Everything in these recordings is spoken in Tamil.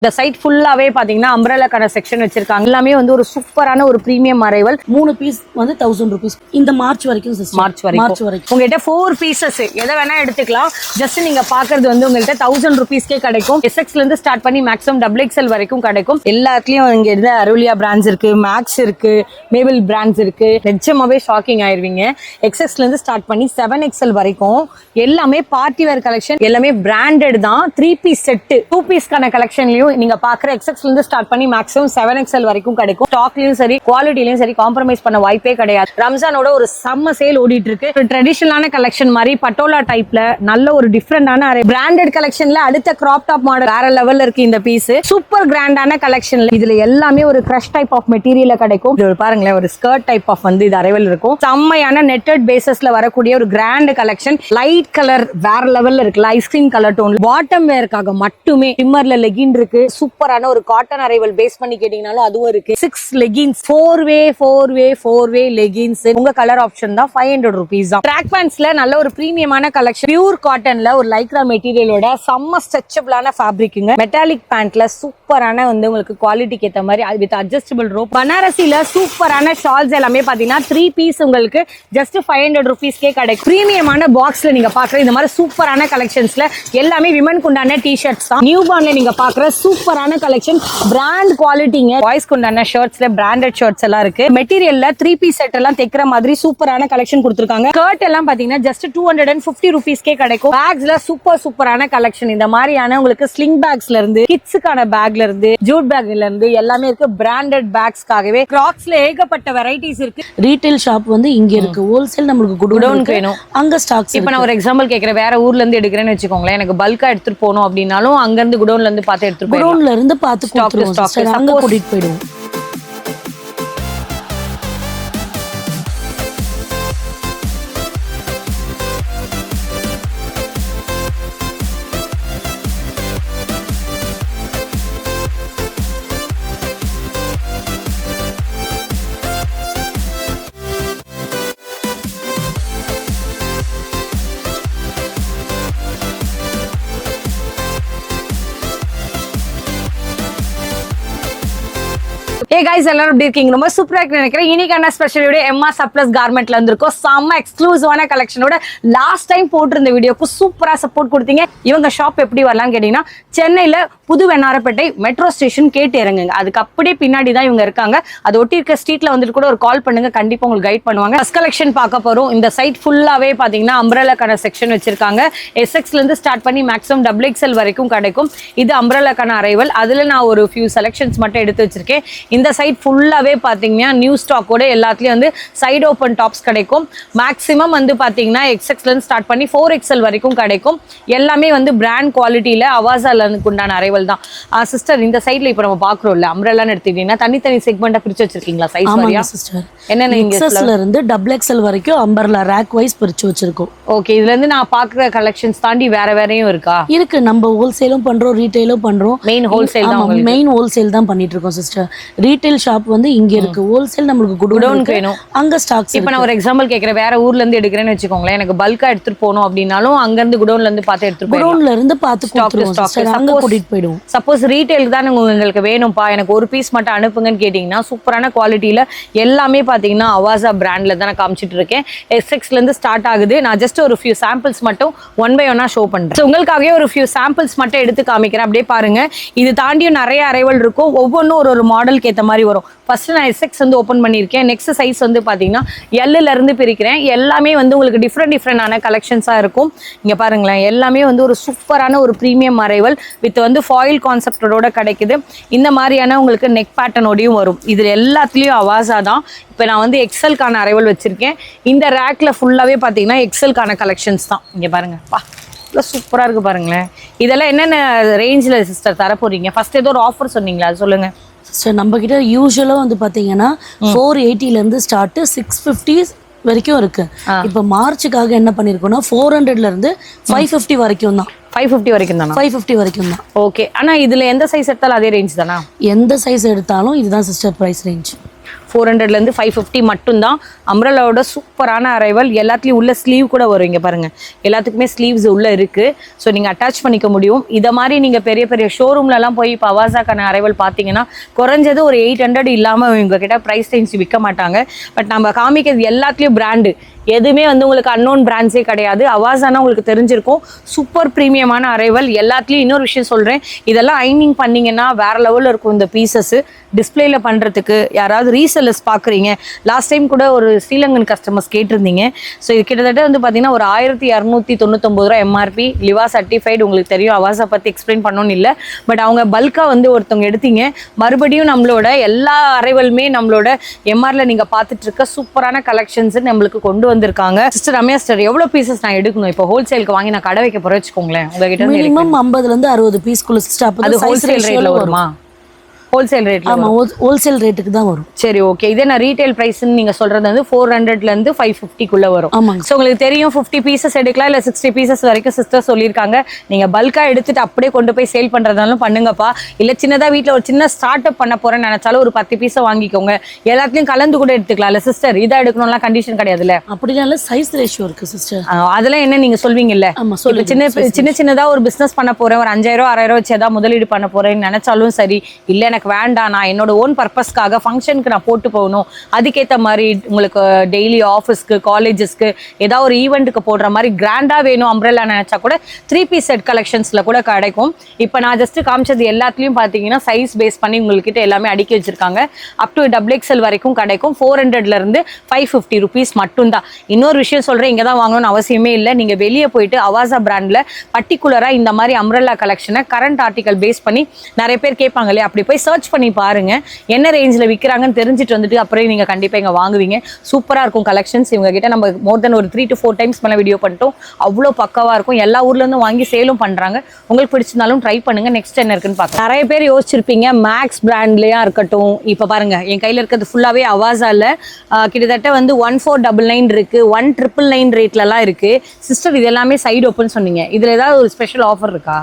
இந்த சைட் ஃபுல்லாவே பாத்தீங்கன்னா அம்ப்ரெல்லாக்கான செக்ஷன் வச்சிருக்காங்க. எல்லாமே வந்து ஒரு சூப்பரான ஒரு பிரீமியம் அரைவல். 3 பீஸ் வந்து 1000 rupees. இந்த மார்ச் வரைக்கும் சிஸ்டர். மார்ச் வரைக்கும் உங்ககிட்ட 4 பீசஸ் எதை வேணா எடுத்துக்கலாம். ஜஸ்ட் நீங்க பாக்குறது வந்து உங்கள்கிட்ட 1000 rupeesக்கே கிடைக்கும். எஸ்எக்ஸ்ல இருந்து ஸ்டார்ட் பண்ணி மேக்ஸிமம் XXL வரைக்கும் கிடைக்கும். எல்லாத்துலயும் இங்க இருந்து அருளியா பிராண்ட்ஸ் இருக்கு, மேக்ஸ் இருக்கு, மேபிள் பிராண்ட்ஸ் இருக்கு. நிஜமாவே ஷாக்கிங் ஆயிருவீங்க. எக்ஸ்எக்ஸ்ல இருந்து ஸ்டார்ட் பண்ணி 7XL வரைக்கும் எல்லாமே பார்ட்டி வேர் கலெக்ஷன். எல்லாமே பிராண்டட் தான். 3 பீஸ் செட் 2 பீஸ்க்கான கலெக்ஷன்லயும் நீங்க பாக்குற XXL இருந்து ஸ்டார்ட் பண்ணி மேக்ஸிமம் 7XL வரைக்கும் கிடைக்கும். ஸ்டாக்லயும் சரி, குவாலிட்டிலயும் சரி காம்ப்ரமைஸ் பண்ண வாய்ப்பே கிடையாது. ரம்ஜானோட ஒரு செம்ம சேல் ஓடிட்டு இருக்கு. ட்ரெடிஷனலான கலெக்ஷன் மாதிரி பட்டோலா டைப்ல நல்ல ஒரு டிஃபரெண்டான பிராண்டட் கலெக்ஷன்ல அடுத்த கிராப் டாப் மாடல் வேற லெவல்ல இருக்கு. இந்த பீஸ் சூப்பர் கிராண்டான கலெக்ஷன்ல இதுல எல்லாமே ஒரு கிரஷ் டைப் ஆஃப் மெட்டீரியல்ல கிடைக்கும். இது பாருங்களேன், ஒரு ஸ்கர்ட் டைப் ஆஃப் வந்து இது அரைவல் இருக்கும். செம்மையான நெட்டட் பேசஸ்ல வரக்கூடிய ஒரு கிராண்ட் கலெக்ஷன். லைட் கலர் வேற லெவல்ல இருக்கு. Ice cream colour tone. பாட்டம் வேர்க்காக மட்டுமே டிம்மர்ல லெகின் இருக்கு. சூப்பரான ஒரு காட்டன் அரைவல் பேஸ் பண்ணி கேட்டீங்கனாலும் அதுவும் இருக்கு. 6 லெகின்ஸ் 4 வே லெகின்ஸ். உங்க கலர் ஆப்ஷன் தான். 500 rupees தான். ட்ராக் பேண்ட்ஸ்ல நல்ல ஒரு பிரீமியமான கலெக்ஷன். பியூர் காட்டன்ல ஒரு லைக்ரா மெட்டீரியலோட செம்ம ஸ்ட்ரெச்சபிளான ஃபேப்ரிக்குங்க. மெட்டாலிக் பேண்ட்ல சூப்பரான வந்து உங்களுக்கு குவாலிட்டிக்கு ஏத்த மாதிரி வித் அட்ஜஸ்டபிள் ரோப். பனாரசில சூப்பரான ஷால்ஸ் எல்லாமே பாத்தீங்கன்னா 3 பீஸ் உங்களுக்கு ஜஸ்ட் 500 rupeesக்கே கிடைக்கும். பிரீமியமான பாக்ஸ்ல நீங்க பாக்குற இந்த மாதிரி சூப்பரான கலெக்ஷன்ஸ்ல எல்லாமே விமனுக்கு உண்டான டி-ஷர்ட்ஸ் தான். நியூ பார்ன்ல நீங்க பாக்குற சூப்பரான கலெக்ஷன். பிராண்ட் குவாலிட்டிங்க. பாய்ஸ்க்கு உண்டான ஷர்ட்ஸ்ல பிராண்டட் ஷர்ட்ஸ் எல்லாம் இருக்கு. மெட்டீரியல்ல 3 பீஸ் செட் எல்லாம் தைக்கிற மாதிரி சூப்பரான கலெக்ஷன் கொடுத்திருக்காங்க. ஸ்கர்ட் எல்லாம் பாத்தீங்கன்னா ஜஸ்ட் 250 rupeesக்கே கிடைக்கும். பேக்ஸ்ல சூப்பரான கலெக்ஷன். இந்த மாதிரியான உங்களுக்கு ஸ்லிங் பேக்ஸ்ல இருந்து கிட்ஸுக்கான பேக்ல இருந்து ஜூட் பேக்ல இருந்து எல்லாமே இருக்கு. பிராண்டட் பேக்ஸ்க்காகவே கிராக்ஸ்ல ஏகப்பட்ட வெரைட்டிஸ் இருக்கு. ரீட்டைல் ஷாப் வந்து இங்க இருக்கு. ஹோல்சேல் நமக்கு குடோன் வேணும், அங்க ஸ்டாக்ஸ். இப்ப நான் ஒரு எக்ஸாம்பிள் கேக்குறேன். வேற ஊர்ல இருந்து எடுக்கிறேன்னு வச்சுக்கோங்களேன். எனக்கு பல்கா எடுத்துட்டு போகணும் அப்படின்னாலும் அங்க இருந்து குடோன்ல இருந்து பார்த்து எடுத்துட்டு போயிடலாம். குடோன்ல இருந்து பார்த்து கொடுத்துருவோம். அங்க கூட்டிட்டு போயிடுவோம். ஏ गाइस, எல்லாரும் எப்படி இருக்கீங்க? ரொம்ப சூப்பரா இருக்கு நினைக்கிறேன். இன்னைக்கான ஸ்பெஷல் வீடியோ எம்மா சப்ளஸ் கார்மெண்ட்ல இருந்திருக்கோம். செம்ம எக்ஸ்க்ளூசிவான கலெக்ஷனோட லாஸ்ட் டைம் போட்டிருந்த வீடியோக்கு சூப்பரா சப்போர்ட் கொடுத்தீங்க. இவங்க ஷாப் எப்படி வரலாம்னு கேட்டீங்கன்னா, சென்னையில புது வெண்ணாரப்பேட்டை மெட்ரோ ஸ்டேஷன் கேட்டு இறங்குங்க. அதுக்கு அப்படியே பின்னாடி தான் இவங்க இருக்காங்க. அது ஒட்டி இருக்க ஸ்ட்ரீட்ல வந்துட்டு கூட ஒரு கால் பண்ணுங்க, கண்டிப்பா உங்களுக்கு கைட் பண்ணுவாங்க. ஃபர்ஸ்ட் கலெக்ஷன் பார்க்க போறோம். இந்த சைட் ஃபுல்லாவே பாத்தீங்கன்னா அம்ப்ரெல்லாக்கான செக்ஷன் வச்சிருக்காங்க. எஸ்எக்ஸ்ல இருந்து ஸ்டார்ட் பண்ணி மேக்ஸிமம் XXL வரைக்கும் கிடைக்கும். இது அம்ப்ரெல்லாக்கான அரைவல். அதுல நான் ஒரு ஃபியூ செலக்ஷன்ஸ் மட்டும் எடுத்து வச்சிருக்கேன். இந்த சைட் ஃபுல்லாவே பாத்தீங்கன்னா நியூ ஸ்டாக்கோட எல்லாத்துலயும் வந்து சைடு ஓப்பன் டாப்ஸ் கிடைக்கும். மேக்ஸிமம் வந்து பாத்தீங்கன்னா XXL இருந்து ஸ்டார்ட் பண்ணி 4XL வரைக்கும் கிடைக்கும். எல்லாமே வந்து பிராண்ட் குவாலிட்டியில அவாசால உண்டான அரைவல் தான். சிஸ்டர், இந்த சைட்ல இப்ப நம்ம பாக்குறோம்ல அம்ப்ரெல்லான்னு எடுத்துக்கிட்டீங்கன்னா தனித்தனி செக்மெண்டா பிரிச்சு வச்சிருக்கீங்களா சைஸ் வாரியா? சிஸ்டர், என்னென்ன XXL இருந்து XXL வரைக்கும் அம்பர்லா ரேக் வைஸ் பிரிச்சு வச்சிருக்கோம். ஓகே, இதுல இருந்து நான் பாக்குற கலெக்ஷன்ஸ் தாண்டி வேற வேறையும் இருக்கா? இருக்கு. நம்ம ஹோல்சேலும் பண்றோம், ரீட்டைலும் பண்றோம். மெயின் ஹோல்சேல் தான். மெயின் ஹோல்சேல் தான் பண்ணிட்டு இருக்கோம் சிஸ்டர். ரீட்டைல் ஷாப் வந்து இங்க இருக்கு. ஹோல்சேல் நமக்கு குடோன் வேணும், அங்க ஸ்டாக்ஸ். இப்ப நான் ஒரு எக்ஸாம்பிள் கேக்குறேன். வேற ஊர்ல இருந்து எடுக்கிறேன்னு வச்சுக்கோங்களேன். எனக்கு பல்கா எடுத்துட்டு போகணும் அப்படின்னாலும் அங்க இருந்து குடோன்ல இருந்து பார்த்து எடுத்துட்டு போயிடலாம். குடோன்ல இருந்து பார்த்து கொடுத்துருவோம். அங்க கூட்டிட்டு போயிடுவோம். சப்போஸ் ரீட்டைல் தான் உங்களுக்கு வேணும்பா, எனக்கு ஒரு பீஸ் மட்டும் அனுப்புங்கன்னு கேட்டீங்கன்னா சூப்பரான குவாலிட்டியில எல்லாமே பாத்தீங்கன்னா அவாசா பிராண்ட்ல தான் நான் காமிச்சிட்டு இருக்கேன். எஸ்எக்ஸ்ல இருந்து ஸ்டார்ட் ஆகுது. நான் ஜஸ்ட் ஒரு ஃபியூ சாம்பிள்ஸ் மட்டும் ஒன் பை ஒன்னா ஷோ பண்றேன். உங்களுக்காகவே ஒரு ஃபியூ சாம்பிள்ஸ் மட்டும் எடுத்து காமிக்கிறேன். அப்படியே பாருங்க. இது தாண்டியும் நிறைய அரைவல் இருக்கும். ஒவ்வொன்றும் ஒரு மாடலுக்கு ஏற்ற மாதிரி வரும். ஃபர்ஸ்ட் நான் எஸ்எக்ஸ் வந்து ஓப்பன் பண்ணியிருக்கேன். நெக்ஸ்ட் சைஸ் வந்து பாத்தீங்கன்னா எல்லுல இருந்து பிரிக்கிறேன். எல்லாமே வந்து உங்களுக்கு டிஃப்ரெண்டான கலெக்ஷன்ஸா இருக்கும். இங்க பாருங்களேன், எல்லாமே வந்து ஒரு சூப்பரான ஒரு பிரீமியம் அரைவல் வித் வந்து ஃபாயில் கான்செப்டோட கிடைக்குது. இந்த மாதிரியான உங்களுக்கு நெக் பேட்டர்னோடையும் வரும். இதுல எல்லாத்துலயும் அவாசா தான். இப்போ நான் வந்து எக்ஸல்கான அரைவல் வச்சிருக்கேன். இந்த ரேக்ல ஃபுல்லாவே பாத்தீங்கன்னா எக்ஸல்கான கலெக்ஷன்ஸ் தான். இங்க பாருங்க, சூப்பரா இருக்கு பாருங்களேன். இதெல்லாம் என்னென்ன ரேஞ்சில் சிஸ்டர் தர போறீங்க? ஃபர்ஸ்ட் ஏதோ ஒரு ஆஃபர் சொன்னீங்களா, அது சொல்லுங்க. சார், நம்ம கிட்ட யூஸ்வலா வந்து பாத்தீங்கன்னா 480 இருந்து ஸ்டார்ட் 650 வரைக்கும் இருக்கு. இப்ப மார்ச்சுக்காக என்ன பண்ணிருக்கோம்னா 400 இருந்து 550 வரைக்கும் தான். 550 வரைக்கும் தானா? 550 வரைக்கும் தான். ஓகே. ஆனா இதுல எந்த சைஸ் எடுத்தாலும் அதே ரேஞ்ச் தானா? எந்த சைஸ் எடுத்தாலும் இதுதான் சிஸ்டர் பிரைஸ் ரேஞ்ச். 400லேருந்து 550 மட்டும்தான். அம்ரலாவோட சூப்பரான அரைவல். எல்லாத்துலேயும் உள்ள ஸ்லீவ் கூட வரும். இங்கே பாருங்கள், எல்லாத்துக்குமே ஸ்லீவ்ஸ் உள்ளே இருக்குது. ஸோ நீங்கள் அட்டாச் பண்ணிக்க முடியும். இதை மாதிரி நீங்கள் பெரிய பெரிய ஷோரூம்லலாம் போய் இப்போ அவாசாக்கான அரைவல் பார்த்தீங்கன்னா குறைஞ்சது ஒரு 800 இல்லாமல் உங்ககிட்ட ப்ரைஸ் ரேஞ்ச் விற்க மாட்டாங்க. பட் நம்ம காமிக்கிறது எல்லாத்துலேயும் பிராண்டு, எதுவுமே வந்து உங்களுக்கு அன்னோன் பிராண்ட்ஸே கிடையாது. அவாசானா உங்களுக்கு தெரிஞ்சிருக்கும், சூப்பர் ப்ரீமியமான அரைவல். எல்லாத்துலேயும் இன்னொரு விஷயம் சொல்கிறேன், இதெல்லாம் ஐனிங் பண்ணிங்கன்னா வேறு லெவலில் இருக்கும் இந்த பீசஸ்ஸு. டிஸ்பிளேல பண்ணுறதுக்கு யாராவது ரீசெல்லர்ஸ் பார்க்குறீங்க, லாஸ்ட் டைம் கூட ஒரு ஸ்ரீலங்கன் கஸ்டமர்ஸ் கேட்டிருந்தீங்க. ஸோ இது கிட்டத்தட்ட வந்து பார்த்தீங்கன்னா ஒரு 1299 ரூபா எம்ஆர்பி. லிவா சர்டிஃபைடு, உங்களுக்கு தெரியும் அவாசா பற்றி எக்ஸ்பிளைன் பண்ணணும்னு இல்லை. பட் அவங்க பல்காக வந்து ஒருத்தவங்க எடுத்தீங்க. மறுபடியும் நம்மளோட எல்லா அரைவலுமே நம்மளோட எம்ஆரில் நீங்கள் பார்த்துட்டு இருக்க சூப்பரான கலெக்ஷன்ஸ் நம்மளுக்கு கொண்டு வந்திருக்காங்க. சிஸ்டர் ரம்யா சிஸ்டர், எவ்வளோ பீசஸ் நான் எடுக்கணும்? இப்போ ஹோல்சேலுக்கு வாங்கி நான் கடை வைக்க போகிறேன் வச்சுக்கோங்களேன், உங்ககிட்ட மினிமம் 50லேருந்து 60 பீஸ்க்குள்ள சிஸ்டர். அது ஹோல்சேல் ரேட்ல வருமா? ஹோல்சேல் ரேட்ல? ஆமா, ஹோல்சேல் ரேட்டுக்கு தான் வரும். சரி, ஓகே. இதே நான் ரீட்டைல் பிரைஸ்ன்னு நீங்க சொல்றது வந்து 400லேருந்து 550க்குள்ள வரும். ஆமாங்க. ஸோ உங்களுக்கு தெரியும் 50 பீசஸ் எடுக்கலாம், இல்லை 60 பீசஸ் வரைக்கும் சிஸ்டர் சொல்லியிருக்காங்க. நீங்க பல்கா எடுத்துட்டு அப்படியே கொண்டு போய் சேல் பண்றதாலும் பண்ணுங்கப்பா. இல்லை சின்னதா வீட்டில் ஒரு சின்ன ஸ்டார்ட் அப் பண்ண போறேன்னு நினைச்சாலும் ஒரு 10 பீஸை வாங்கிக்கோங்க. எல்லாத்துலயும் கலந்து கூட எடுத்துக்கலாம். இல்லை சிஸ்டர் இதாக எடுக்கணும்லாம் கண்டிஷன் கிடையாதுல்ல? அப்படிலாம் இல்லை, சைஸ் ரேஷியோ இருக்கு சிஸ்டர். அதெல்லாம் என்ன நீங்க சொல்வீங்கல்ல? ஆமா, சொல்லுங்க. சின்ன சின்னதா ஒரு பிசினஸ் பண்ண போறேன், ஒரு 5000 6000 வச்சு ஏதாவது முதலீடு பண்ண போறேன்னு நினைச்சாலும் சரி, இல்லை எனக்கு வேண்டாம், நான் என்னோட ஓன் பர்பஸ்க்காக ஃபங்க்ஷனுக்கு நான் போட்டு போகணும், அதுக்கேற்ற மாதிரி உங்களுக்கு டெய்லி ஆஃபீஸ்க்கு காலேஜஸ்க்கு ஏதாவது ஒரு ஈவெண்ட்டுக்கு போடுற மாதிரி கிராண்டாக வேணும் அம்ப்ரெல்லா நினச்சா கூட 3 பீஸ் செட் கலெக்ஷன்ஸில் கூட கிடைக்கும். இப்போ நான் ஜஸ்ட் காமிச்சது எல்லாத்துலேயும் பார்த்தீங்கன்னா சைஸ் பேஸ் பண்ணி உங்கள்கிட்ட எல்லாமே அடுக்கி வச்சிருக்காங்க. அப் டு XXL வரைக்கும் கிடைக்கும். 400லேருந்து 550 ருபீஸ் மட்டும்தான். இன்னொரு விஷயம் சொல்கிறேன், இங்கே தான் வாங்கணும்னு அவசியமே இல்லை. நீங்கள் வெளியே போயிட்டு அவாசா பிராண்டில் பர்டிகுலராக இந்த மாதிரி அம்ப்ரெல்லா கலெக்ஷனை கரண்ட் ஆர்டிகல் பேஸ் பண்ணி நிறைய பேர் கேட்பாங்க இல்லையா, அப்படி போய் சர்ச் பண்ணி பாருங்க, என்ன ரேஞ்சில் விற்கிறாங்கன்னு தெரிஞ்சுட்டு வந்துட்டு அப்புறம் நீங்கள் கண்டிப்பாக இங்கே வாங்குவீங்க. சூப்பராக இருக்கும் கலெக்ஷன்ஸ். இவங்க கிட்ட நம்ம மோர் தென் ஒரு 3 to 4 டைம்ஸ் மேலே வீடியோ பண்ணிட்டோம். அவ்வளோ பக்காவாக இருக்கும். எல்லா ஊர்லேருந்து வாங்கி சேலும் பண்ணுறாங்க. உங்களுக்கு பிடிச்சிருந்தாலும் ட்ரை பண்ணுங்க. நெக்ஸ்ட் என்ன இருக்குன்னு பார்க்கலாம். நிறைய பேர் யோசிச்சிருப்பீங்க மேக்ஸ் பிராண்ட்லேயா இருக்கட்டும். இப்போ பாருங்க, என் கையில் இருக்கிறது ஃபுல்லாகவே அவாசால கிட்டத்தட்ட வந்து 1499 இருக்கு, 1999 ரேட்லலாம் இருக்கு. சிஸ்டர் இது எல்லாமே சைடு ஓப்பன் சொன்னீங்க, இதில் ஏதாவது ஒரு ஸ்பெஷல் ஆஃபர் இருக்கா?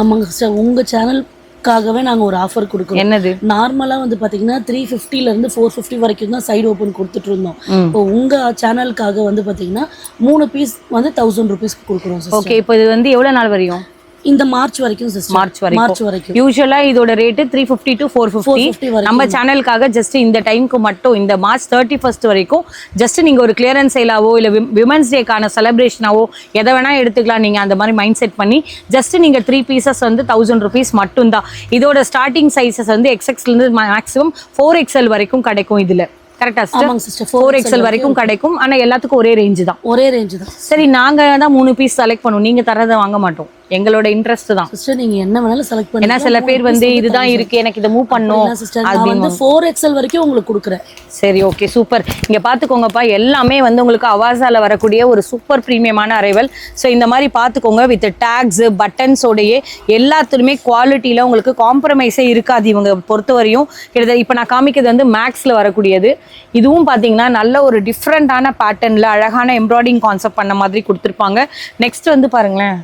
ஆமாங்க சிஸ்டர், உங்கள் சேனலுக்காகவே நாங்கள் ஒரு ஆஃபர் கொடுக்குறோம். என்னது? நார்மலாக வந்து பார்த்தீங்கன்னா 350லேருந்து 450 வரைக்கும் தான் சைடு ஓப்பன் கொடுத்துட்டு இருந்தோம். இப்போ உங்கள் சேனலுக்காக வந்து பார்த்தீங்கன்னா 3 பீஸ் வந்து 1000 ருபீஸ்க்கு கொடுக்குறோம் சிஸ்டர். ஓகே, இப்போ இது வந்து எவ்வளோ நாள் வரையும்? இந்த மார்ச் வரைக்கும் சிஸ்டர். மார்ச் வரைக்கும். யூசுவலா இதோட ரேட் 350 to 450. நம்ம சேனலுக்காக ஜஸ்ட் இந்த டைம்க்கு மட்டும், இந்த மார்ச் 31st வரைக்கும் ஜஸ்ட் நீங்க ஒரு கிளியரன்ஸ் சேலாவோ இல்லை விமன்ஸ் டேக்கான செலிப்ரேஷனாவோ எதை வேணா எடுத்துக்கலாம். நீங்க அந்த மாதிரி மைண்ட் செட் பண்ணி ஜஸ்ட் நீங்க 3 பீசஸ் வந்து 1000 ருபீஸ் மட்டும் தான். இதோட ஸ்டார்டிங் சைஸஸ் வந்து XXL இருந்து மேக்ஸிமம் 4XL வரைக்கும் கிடைக்கும். இதுல கரெக்டா சிஸ்டர்? 4XL வரைக்கும் கிடைக்கும். ஆனா எல்லாத்துக்கும் ஒரே ரேஞ்சு தான். ஒரே ரேஞ்சு தான். சரி, நாங்க தான் 3 பீஸ் செலக்ட் பண்ணுவோம், நீங்க தரதை வாங்க மாட்டோம். எங்களோட இன்ட்ரெஸ்ட் தான் சிஸ்டர். நீங்க என்ன வேணாலும் செலக்ட் பண்ணுங்க. ஏன்னா சில பேர் வந்து இதுதான் இருக்கு, எனக்கு இதை மூவ் பண்ணும் அப்படின்னு 4XL வரைக்கும் உங்களுக்கு கொடுக்குறேன். சரி, ஓகே, சூப்பர். இங்க பாத்துக்கோங்கப்பா, எல்லாமே வந்து உங்களுக்கு அவாசால வரக்கூடிய ஒரு சூப்பர் பிரீமியமான அரைவல். ஸோ இந்த மாதிரி பாத்துக்கோங்க, வித் டேக்ஸ் பட்டன்ஸோடையே எல்லாத்துலயுமே குவாலிட்டியில உங்களுக்கு காம்ப்ரமைஸே இருக்காது இவங்க பொறுத்தவரையும். கிட்டத்தட்ட இப்போ நான் காமிக்கிறது வந்து மேக்ஸ்ல வரக்கூடியது. இதுவும் பாத்தீங்கன்னா நல்ல ஒரு டிஃப்ரெண்டான பேட்டர்ன்ல அழகான எம்ப்ராய்டிங் கான்செப்ட் பண்ண மாதிரி கொடுத்துருப்பாங்க. நெக்ஸ்ட் வந்து பாருங்களேன்,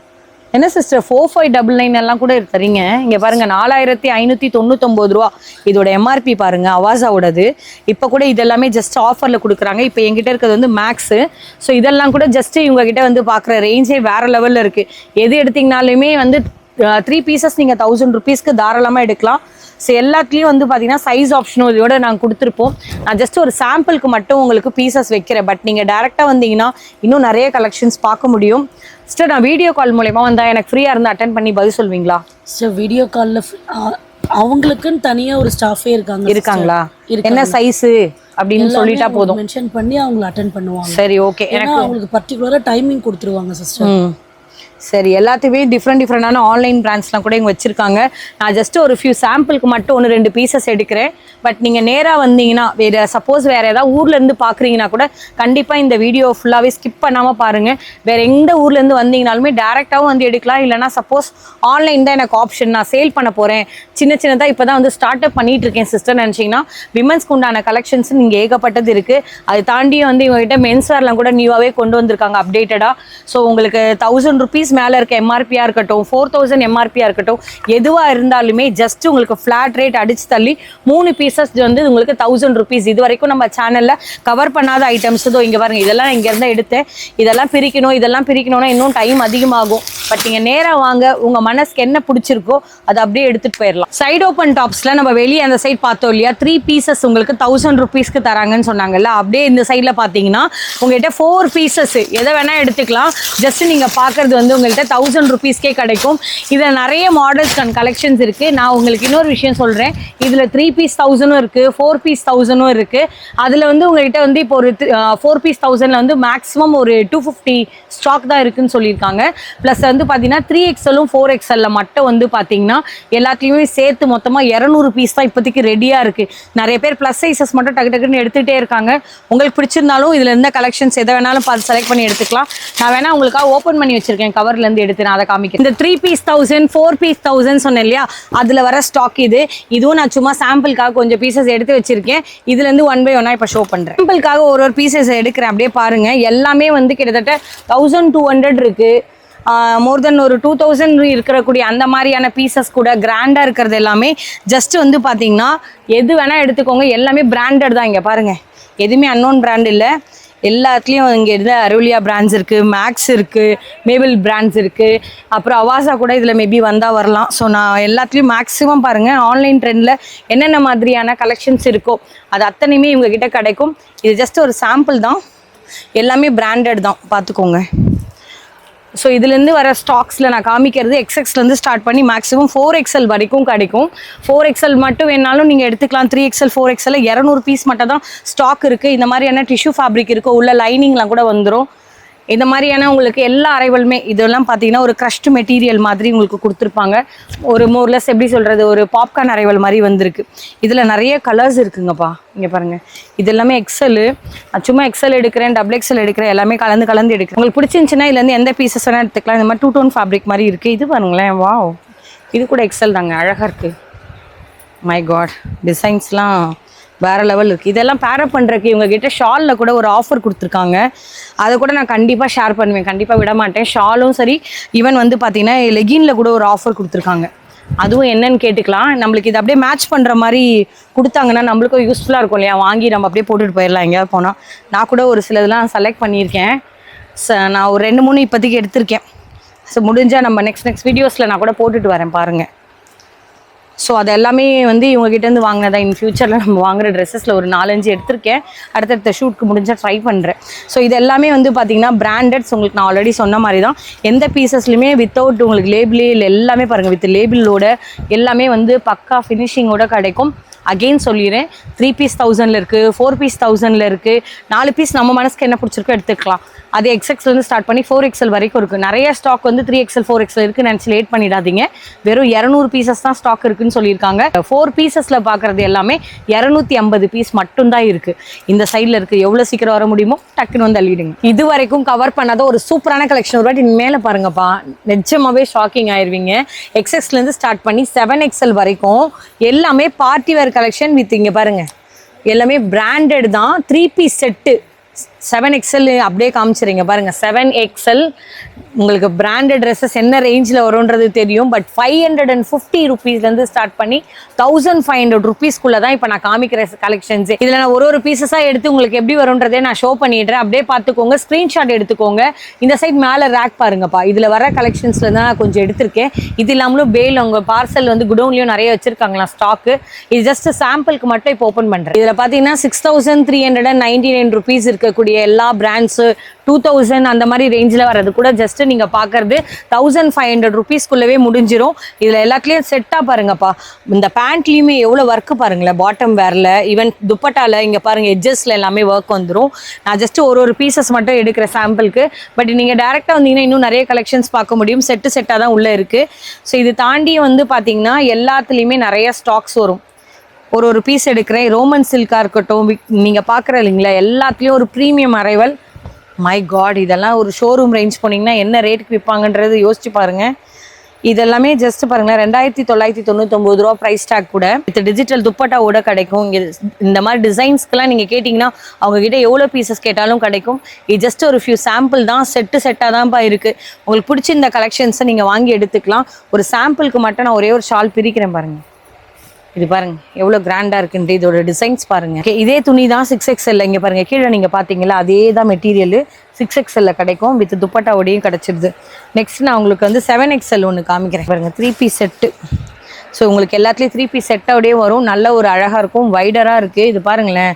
என்ன சிஸ்டர் 4599 எல்லாம் கூட தரீங்க. இங்கே பாருங்க 4599 ரூபா இதோட எம்ஆர்பி பாருங்க, அவாசாவோடது. இப்போ கூட இதெல்லாமே ஜஸ்ட் ஆஃபரில் கொடுக்குறாங்க. இப்போ எங்கிட்ட இருக்கிறது வந்து மேக்ஸு. ஸோ இதெல்லாம் கூட ஜஸ்ட் இவங்க கிட்ட வந்து பார்க்குற ரேஞ்சே வேற லெவலில் இருக்குது. எது எடுத்திங்கனாலுமே வந்து 3 பீசஸ் நீங்கள் 1000 ருபீஸ்க்கு தாராளமாக எடுக்கலாம். ஸோ எல்லாத்துலேயும் வந்து பார்த்தீங்கன்னா சைஸ் ஆப்ஷனும் இதோட நாங்கள் கொடுத்துருப்போம். நான் ஜஸ்ட் ஒரு சாம்பிளுக்கு மட்டும் உங்களுக்கு பீசஸ் வைக்கிறேன். பட் நீங்கள் டேரெக்டாக வந்தீங்கன்னா இன்னும் நிறைய கலெக்ஷன்ஸ் பார்க்க முடியும். சிஸ்டர், நான் வீடியோ கால் மூலமா வந்தால் எனக்கு ஃப்ரீயாக இருந்து அட்டென்ட் பண்ணி பதில் சொல்வீங்களா? சார், வீடியோ காலில் அவங்களுக்குன்னு தனியாக ஒரு ஸ்டாஃபே இருக்காங்களா? என்ன சைஸு அப்படின்னு சொல்லிட்டா போதும், மென்ஷன் பண்ணி அவங்களை அட்டென்ட் பண்ணுவாங்க. சரி, ஓகே. எனக்கு அவங்களுக்கு பர்டிகுலராக டைமிங் கொடுத்துருவாங்க சிஸ்டர். சரி, எல்லாத்தையுமே டிஃப்ரெண்டான ஆன்லைன் பிராண்ட்ஸ்லாம் கூட இங்கே வச்சுருக்காங்க. நான் ஜஸ்ட் ஒரு ஃபியூ சாம்பிளுக்கு மட்டும் 1-2 பீசஸ் எடுக்கிறேன். பட் நீங்கள் நேராக வந்தீங்கன்னா, சப்போஸ் வேறு ஏதாவது ஊர்லேருந்து பார்க்குறீங்கன்னா கூட கண்டிப்பாக இந்த வீடியோ ஃபுல்லாகவே ஸ்கிப் பண்ணாமல் பாருங்கள். வேறு எந்த ஊர்லேருந்து வந்தீங்கனாலுமே டேரெக்டாகவும் வந்து எடுக்கலாம். இல்லைனா சப்போஸ் ஆன்லைன் தான் எனக்கு ஆப்ஷன், நான் சேல் பண்ண போகிறேன், சின்னதாக இப்போ தான் வந்து ஸ்டார்ட் அப் பண்ணிட்டு இருக்கேன் சிஸ்டர் நினச்சிங்கன்னா, விமன்ஸ்க்கு உண்டான கலெக்ஷன்ஸ் இங்கே ஏகப்பட்டது இருக்குது. அது தாண்டி வந்து இவங்ககிட்ட மென்ஸ் வேர்லாம் கூட நியூவாகவே கொண்டு வந்திருக்காங்க அப்டேட்டடாக. ஸோ உங்களுக்கு 1000 ருபீஸ் மேலே இருக்க எம்ஆர்பியாக இருக்கட்டும், 4000 எம்ஆர்பியாக இருக்கட்டும், எதுவாக இருந்தாலுமே ஜஸ்ட் உங்களுக்கு ஃப்ளாட் ரேட் அடிச்சு தள்ளி 3 பீசஸ் வந்து உங்களுக்கு 1000 rupees. இது வரைக்கும் நம்ம சேனலில் கவர் பண்ணாத ஐட்டம்ஸ் இதோ இங்கே பாருங்க. இதெல்லாம் இங்கேருந்து எடுத்தேன். இதெல்லாம் பிரிக்கணும்னா இன்னும் டைம் அதிகமாகும். பட் நீங்கள் நேராக வாங்க, உங்கள் மனசுக்கு என்ன பிடிச்சிருக்கோ அதை அப்படியே எடுத்துகிட்டு போயிடலாம். சைடு ஓப்பன் டாப்ஸில் நம்ம வெளியே அந்த சைட் பார்த்தோம் இல்லையா, 3 பீசஸ் உங்களுக்கு 1000 rupeesக்கு தராங்கன்னு சொன்னாங்கல்ல. அப்படியே இந்த சைடில் பார்த்தீங்கன்னா உங்கள்கிட்ட 4 பீசஸ் எதை வேணால் எடுத்துக்கலாம். ஜஸ்ட் நீங்கள் பார்க்குறது வந்து உங்கள்கிட்ட 1000 rupeesக்கே கிடைக்கும். இதில் நிறைய மாடல்ஸ் அண்ட் கலெக்ஷன்ஸ் இருக்குது. நான் உங்களுக்கு இன்னொரு விஷயம் சொல்கிறேன். இதில் 3 பீஸ் 1000 இருக்குது, 4 பீஸ் 1000 இருக்குது. அதில் வந்து உங்கள்கிட்ட வந்து இப்போ ஒரு 4 பீஸ் 1000ல் வந்து மேக்ஸிமம் ஒரு 250 ஸ்டாக் தான் இருக்குன்னு சொல்லியிருக்காங்க. ப்ளஸ் வந்து பார்த்தீங்கன்னா 3XLம் 4XLல மட்டும் வந்து பார்த்தீங்கன்னா எல்லாத்தையுமே சேர்த்து மொத்தமாக 200 பீஸ் தான் இப்போதைக்கு ரெடியாக இருக்குது. நிறைய பேர் ப்ளஸ் சைஸஸ் மட்டும் டக்குன்னு எடுத்துகிட்டே இருக்காங்க. உங்களுக்கு பிடிச்சிருந்தாலும் இதில் இருந்த கலெக்ஷன்ஸ் எதை வேணாலும் பார்த்து செலக்ட் பண்ணி எடுத்துக்கலாம். நான் வேணா உங்களுக்காக ஓப்பன் பண்ணி வச்சிருக்கேன், கவர்லேருந்து எடுத்து நான் அதை காமிக்கிறேன். இந்த 3 பீஸ் 1000, 4 பீஸ் 1000 சொன்னேன் இல்லையா, அதில் வர ஸ்டாக் இதுவும் நான் சும்மா சாம்பிளுக்காக கொஞ்சம் பீசஸ் எடுத்து வச்சிருக்கேன். இதுலேருந்து 1 by 1 இப்போ ஷோ பண்ணுறேன். சாம்பிளுக்காக ஒரு பீசஸ் எடுக்கிறேன், அப்படியே பாருங்க. எல்லாமே வந்து கிட்டத்தட்ட 1200 இருக்குது. மோர் தென் ஒரு 2000 இருக்கக்கூடிய அந்த மாதிரியான பீசஸ் கூட கிராண்டாக இருக்கிறது எல்லாமே ஜஸ்ட் வந்து பார்த்தீங்கன்னா எது வேணால் எடுத்துக்கோங்க. எல்லாமே பிராண்டட் தான். இங்கே பாருங்கள், எதுவுமே அன்னோன் பிராண்ட் இல்லை. எல்லாத்துலேயும் இங்கே இருந்த அருளியா பிராண்ட்ஸ் இருக்குது, மேக்ஸ் இருக்குது, மேபிள் பிராண்ட்ஸ் இருக்குது, அப்புறம் அவாசா கூட இதில் மேபி வந்தால் வரலாம். ஸோ நான் எல்லாத்துலேயும் மேக்ஸிமம் பாருங்கள் ஆன்லைன் ட்ரெண்டில் என்னென்ன மாதிரியான கலெக்ஷன்ஸ் இருக்கோ அது அத்தனையுமே இவங்ககிட்ட கிடைக்கும். இது ஜஸ்ட் ஒரு சாம்பிள் தான், எல்லாமே பிராண்டட் தான், பார்த்துக்கோங்க. ஸோ இதுலேருந்து வர ஸ்டாக்ஸில் நான் காமிக்கிறது XXலேருந்து ஸ்டார்ட் பண்ணி மேக்ஸிமம் 4XL வரைக்கும் கிடைக்கும். 4XL மட்டும் வேணாலும் நீங்கள் எடுத்துக்கலாம். 3XL 4XL 200 பீஸ் மட்டும் தான் ஸ்டாக் இருக்குது. இந்த மாதிரியான டிஷ்யூ ஃபேப்ரிக் இருக்குது, உள்ள லைனிங்லாம் கூட வந்துடும். இந்த மாதிரியான உங்களுக்கு எல்லா அரைவலுமே இதெல்லாம் பார்த்தீங்கன்னா ஒரு க்ரஷ்டு மெட்டீரியல் மாதிரி உங்களுக்கு கொடுத்துருப்பாங்க. ஒரு மோர்லெஸ் எப்படி சொல்கிறது, ஒரு பாப்கார்ன் அரைவல் மாதிரி வந்திருக்கு. இதில் நிறைய கலர்ஸ் இருக்குங்கப்பா. இங்கே பாருங்கள், இது எல்லாமே எக்ஸலு. சும்மா XL எடுக்கிறேன், XXL எடுக்கிறேன், எல்லாமே கலந்து எடுக்கிறேன். உங்களுக்கு பிடிச்சிருந்துச்சுன்னா இதுலேருந்து எந்த பீசஸ் வேணால் எடுத்துக்கலாம். இந்த மாதிரி 2 டோன் ஃபேப்ரிக் மாதிரி இருக்குது. இது பாருங்களேன், வாவ், இது கூட XL தாங்க, அழகாக இருக்குது. மை காட், டிசைன்ஸ்லாம் வேறு லெவல் இருக்குது. இதெல்லாம் பேரப் பண்ணுறதுக்கு இவங்ககிட்ட ஷாலில் கூட ஒரு ஆஃபர் கொடுத்துருக்காங்க. அதை கூட நான் கண்டிப்பாக ஷேர் பண்ணுவேன், கண்டிப்பாக விட மாட்டேன். ஷாலும் சரி, ஈவன் வந்து பார்த்தீங்கன்னா லெகினில் கூட ஒரு ஆஃபர் கொடுத்துருக்காங்க. அதுவும் என்னன்னு கேட்டுக்கலாம். நம்மளுக்கு இது அப்படியே மேட்ச் பண்ணுற மாதிரி கொடுத்தாங்கன்னா நம்மளுக்கும் யூஸ்ஃபுல்லாக இருக்கும் இல்லையா, வாங்கி நம்ம அப்படியே போட்டுட்டு போயிடலாம் எங்கேயாவது போனால். நான் கூட ஒரு சிலதெல்லாம் செலக்ட் பண்ணியிருக்கேன். நான் ஒரு 2-3 இப்போதைக்கு எடுத்திருக்கேன். ஸோ முடிஞ்சால் நம்ம நெக்ஸ்ட் வீடியோஸில் நான் கூட போட்டுட்டு வரேன் பாருங்கள். ஸோ அது எல்லாமே வந்து இவங்ககிட்டேருந்து வாங்கினதா. இன் ஃபியூச்சரில் நம்ம வாங்குகிற ட்ரெஸ்ஸஸில் ஒரு 4-5 எடுத்திருக்கேன். அடுத்தடுத்த ஷூட்க்கு முடிஞ்சால் ட்ரை பண்ணுறேன். ஸோ இது எல்லாமே வந்து பார்த்திங்கன்னா பிராண்டட்ஸ். உங்களுக்கு நான் ஆல்ரெடி சொன்ன மாதிரி தான். எந்த பீசஸ்லையுமே வித்தவுட் உங்களுக்கு லேபிளே இல்லை, எல்லாமே பாருங்கள் வித் லேபிளோட எல்லாமே வந்து பக்கா ஃபினிஷிங்கோட கிடைக்கும். அகெயின் சொல்லிடுறேன், 3 பீஸ் 1000ல் இருக்குது, 4 பீஸ் 1000ல் இருக்குது, 4 பீஸ் நம்ம மனசுக்கு என்ன பிடிச்சிருக்கோ எடுத்துக்கலாம். அது XXலேருந்து ஸ்டார்ட் பண்ணி 4XL வரைக்கும் இருக்குது. நிறைய ஸ்டாக் வந்து 3XL 4XL இருக்குன்னு நினச்சி லேட் பண்ணிடாதீங்க. வெறும் 200 பீசஸ் தான் ஸ்டாக் இருக்குன்னு சொல்லியிருக்காங்க. 4 பீசஸில் பார்க்குறது எல்லாமே 250 பீஸ் மட்டும்தான் இருக்குது. இந்த சைடில் இருக்குது. எவ்வளோ சீக்கிரம் வர முடியுமோ டக்குன்னு வந்து அள்ளிடுங்க. இது வரைக்கும் கவர் பண்ணாத ஒரு சூப்பரான கலெக்ஷன் ஒரு வாட்டி மேலே பாருங்கப்பா, நிஜமாவே ஷாக்கிங் ஆயிடுவீங்க. XXலேருந்து ஸ்டார்ட் பண்ணி 7XL வரைக்கும் எல்லாமே பார்ட்டி வேர் கலெக்ஷன் வித் இங்கே பாருங்கள் எல்லாமே பிராண்டட் தான். 3 பீஸ் செட்டு 7XL அப்படியே காமிச்சிருங்க பாருங்கள். 7XL உங்களுக்கு பிராண்டட் ட்ரெஸ்ஸஸ் என்ன ரேஞ்சில் வரும்ன்றது தெரியும். பட் 550 rupeesலேருந்து ஸ்டார்ட் பண்ணி 1500 rupeesக்குள்ளே தான் இப்போ நான் காமிக்கிற கலெக்ஷன்ஸு. இதில் நான் ஒரு பீசஸாக எடுத்து உங்களுக்கு எப்படி வரும்ன்றதே நான் ஷோ பண்ணிடுறேன். அப்படியே பார்த்துக்கோங்க, ஸ்க்ரீன்ஷாட் எடுத்துக்கோங்க. இந்த சைட் மேலே ரேக் பாருங்கப்பா, இதில் வர கலெக்ஷன்ஸில் தான் நான் கொஞ்சம் எடுத்திருக்கேன். இது இல்லாமலும் பேல் உங்கள் பார்சல் வந்து குடோன்லேயும் நிறைய வச்சுருக்காங்களா ஸ்டாக்கு. இது ஜஸ்ட் சாம்பிளுக்கு மட்டும் இப்போ ஓப்பன் பண்ணுறேன். இதில் பார்த்தீங்கன்னா 6399 rupees இருக்கக்கூடிய எல்லா பிராண்ட்ஸு 2000 அந்த மாதிரி ரேஞ்சில் வர்றது கூட ஜஸ்ட் நீங்கள் பார்க்குறது 1500 rupeesக்குள்ளவே முடிஞ்சிடும். இதில் எல்லாத்துலேயும் செட்டாக பாருங்கப்பா. இந்த பேண்ட்லேயுமே எவ்வளோ ஒர்க்கு பாருங்களேன், பாட்டம் வேரில் ஈவன் துப்பட்டாவில் இங்கே பாருங்கள் எட்ஜஸில் எல்லாமே ஒர்க் வந்துடும். நான் ஜஸ்ட் ஒரு பீசஸ் மட்டும் எடுக்கிற சாம்பிளுக்கு. பட் நீங்கள் டேரெக்டாக வந்தீங்கன்னா இன்னும் நிறைய கலெக்ஷன்ஸ் பார்க்க முடியும். செட்டாக தான் உள்ளே இருக்குது. ஸோ இது தாண்டி வந்து பார்த்தீங்கன்னா எல்லாத்துலேயுமே நிறைய ஸ்டாக்ஸ் வரும். ஒரு பீஸ் எடுக்கிறேன். ரோமன் சில்காக இருக்கட்டும், நீங்கள் பார்க்குற இல்லைங்களா, எல்லாத்துலேயும் ஒரு ப்ரீமியம் அரைவல். மை காட், இதெல்லாம் ஒரு ஷோரூம் ரேஞ்ச் போனீங்கன்னா என்ன ரேட்டுக்கு விற்பாங்கன்றது யோசிச்சு பாருங்கள். இதெல்லாமே ஜஸ்ட் பாருங்களேன் 2999 ரூபா ப்ரைஸ் டேக் கூட வித் டிஜிட்டல் துப்பட்டாவோட கிடைக்கும். இங்கே இந்த மாதிரி டிசைன்ஸ்க்குலாம் நீங்கள் கேட்டிங்கன்னா அவங்க கிட்ட எவ்வளோ பீசஸ் கேட்டாலும் கிடைக்கும். இது ஜஸ்ட் ஒரு ஃபியூ சாம்பிள் தான், செட்டாக தான்ப்பா இருக்குது. உங்களுக்கு பிடிச்சிருந்த கலெக்ஷன்ஸை நீங்கள் வாங்கி எடுத்துக்கலாம். ஒரு சாம்பிளுக்கு மட்டும் நான் ஒரே ஒரு ஷால் பிரிக்கிறேன் பாருங்கள். இது பாருங்க எவ்வளோ கிராண்டாக இருக்குன்ட்டு. இதோட டிசைன்ஸ் பாருங்க. இதே துணி தான் 6XL. இங்கே பாருங்க கீழே நீங்கள் பார்த்தீங்களா அதே தான் மெட்டீரியல் 6XL கிடைக்கும். வித் துப்பட்டாவோடையும் கிடச்சிடுது. நெக்ஸ்ட் நான் உங்களுக்கு வந்து 7XL ஒன்று காமிக்கிறேன் பாருங்க. 3 பீஸ் செட்டு. ஸோ உங்களுக்கு எல்லாத்துலேயும் 3 பீஸ் செட்டோடய வரும். நல்ல ஒரு அழகாக இருக்கும், வைடராக இருக்குது. இது பாருங்களேன்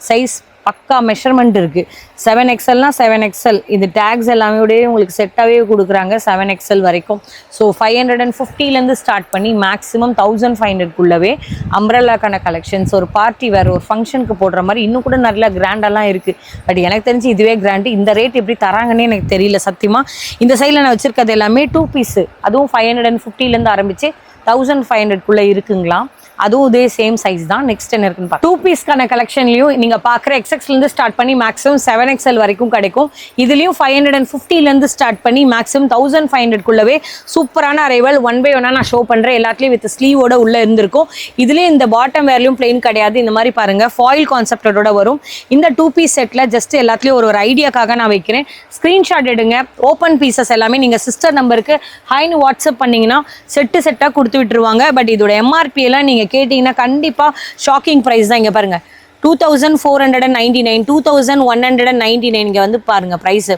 சைஸ் பக்கா மெஷர்மெண்ட் இருக்குது. 7XLனா 7XL. இது டேக்ஸ் எல்லாமே உங்களுக்கு செட்டாகவே கொடுக்குறாங்க 7XL வரைக்கும். ஸோ 550லேருந்து ஸ்டார்ட் பண்ணி மேக்ஸிமம் 1500க்குள்ளவே அம்ப்ரெல்லாக்கான கலெக்ஷன்ஸ், ஒரு பார்ட்டி வேறு ஒரு ஃபங்க்ஷனுக்கு போடுற மாதிரி இன்னும் கூட நல்லா கிராண்டெல்லாம் இருக்குது. பட் எனக்கு தெரிஞ்சு இதுவே கிராண்டு. இந்த ரேட் எப்படி தராங்கன்னே எனக்கு தெரியல சத்தியமாக. இந்த சைடில் நான் வச்சுருக்கிறது எல்லாமே 2 பீஸு. அதுவும் 550லேருந்து ஆரம்பித்து 1500க்குள்ளே இருக்குங்களா. அதுவும் இதே சேம் சைஸ் தான். நெக்ஸ்ட் என்ன இருக்குன்னு பார்க்க 2 பீஸ்க்கான கலெக்ஷன்லையும் நீங்கள் பார்க்குற XXலேருந்து ஸ்டார்ட் பண்ணி மேக்ஸிமம் 7XL வரைக்கும் கிடைக்கும். இதுலேயும் 550லேருந்து ஸ்டார்ட் பண்ணி மேக்ஸிமம் 1500க்குள்ளவே சூப்பரான அரைவல் 1 by 1 நான் ஷோ பண்ணுறேன். எல்லாத்துலேயும் வித் ஸ்லீவோட உள்ளே இருந்திருக்கும். இதுலேயும் இந்த பாட்டம் வேர்லையும் பிளெயின் கிடையாது. இந்த மாதிரி பாருங்கள் ஃபாயில் கான்செப்டோட வரும். இந்த 2 பீஸ் செட்டில் ஜஸ்ட் எல்லாத்துலேயும் ஒரு ஐடியாக்காக நான் வைக்கிறேன். ஸ்க்ரீன்ஷாட் எடுங்க. ஓப்பன் பீசஸ் எல்லாமே நீங்கள் சிஸ்டர் நம்பருக்கு ஹைன்னு வாட்ஸ்அப் பண்ணிங்கன்னா செட்டாக கொடுத்து விட்டுருவாங்க. பட் இதோட MRP எல்லாம் நீங்கள் கேட்டிங்கன்னா கண்டிப்பாக ஷாக்கிங் ப்ரைஸ் தான். இங்கே பாருங்கள் 2499, 2199. இங்கே வந்து பாருங்கள் ப்ரைஸு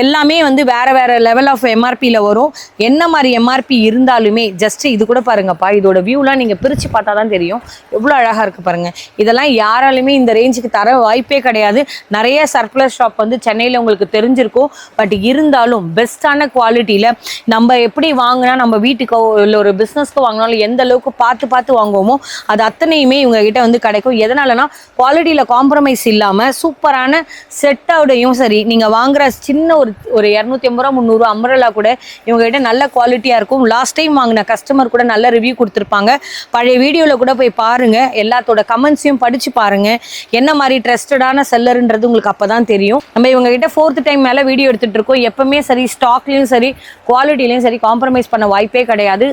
எல்லாமே வந்து வேறு லெவல் ஆஃப் MRPயில் வரும். என்ன மாதிரி MRP இருந்தாலுமே ஜஸ்ட் இது கூட பாருங்கப்பா. இதோட வியூலாம் நீங்கள் பிரித்து பார்த்தா தான் தெரியும் எவ்வளோ அழகாக இருக்குது பாருங்கள். இதெல்லாம் யாராலுமே இந்த ரேஞ்சுக்கு தர வாய்ப்பே கிடையாது. நிறைய சர்க்குலர் ஷாப் வந்து சென்னையில் உங்களுக்கு தெரிஞ்சிருக்கும். பட் இருந்தாலும் பெஸ்ட்டான குவாலிட்டியில் நம்ம எப்படி வாங்கினா நம்ம வீட்டுக்கோ இல்லை ஒரு பிஸ்னஸ்க்கோ வாங்கினாலும் எந்த அளவுக்கு பார்த்து வாங்குவோமோ அது அத்தனையுமே இவங்ககிட்ட வந்து கிடைக்கும். எதனாலனா குவாலிட்டியில் காம்ப்ரமைஸ் இல்லாமல் சூப்பரான செட்டோடையும் சரி, நீங்கள் வாங்குகிற சின்ன ஒரு 250 ரூபா 300 ரூபா அம்ப்ரெல்லா கூட இவங்ககிட்ட நல்ல குவாலிட்டியாக இருக்கும். லாஸ்ட் டைம் வாங்கின கஸ்டமர் கூட நல்ல ரிவ்யூ கொடுத்துருப்பாங்க. பழைய வீடியோவில் கூட போய் பாருங்கள். எல்லாத்தோட கமெண்ட்ஸையும் படித்து பாருங்கள். என்ன மாதிரி ட்ரஸ்டடான செல்லருன்றது உங்களுக்கு அப்போ தான் தெரியும். நம்ம இவங்ககிட்ட 4th டைம் மேலே வீடியோ எடுத்துகிட்டு இருக்கோம். எப்பவுமே சரி ஸ்டாக்லேயும் சரி குவாலிட்டிலையும் சரி காம்ப்ரமைஸ் பண்ண வாய்ப்பே கிடையாது.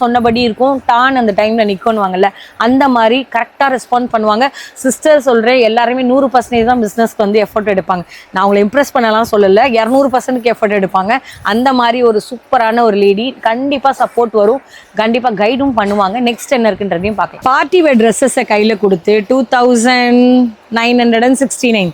சொன்னபடி இருக்கும். டான் அந்த டைமில் நிற்கணுவாங்கல்ல அந்த மாதிரி கரெக்டாக ரெஸ்பாண்ட் பண்ணுவாங்க. சிஸ்டர் சொல்கிறேன் எல்லாருமே 100% தான் பிஸ்னஸ்க்கு வந்து எஃபர்ட் எடுப்பாங்க. நான் அவங்களை இம்ப்ரெஸ் பண்ணலாம் சொல்லலை, 200% எஃபர்ட் எடுப்பாங்க. அந்த மாதிரி ஒரு சூப்பரான ஒரு லேடி. கண்டிப்பாக சப்போர்ட் வரும், கண்டிப்பாக கைடும் பண்ணுவாங்க. நெக்ஸ்ட் என்ன இருக்குன்றதையும் பார்க்கலாம். பார்ட்டி வேர் ட்ரெஸ்ஸஸை கையில் கொடுத்து 2969,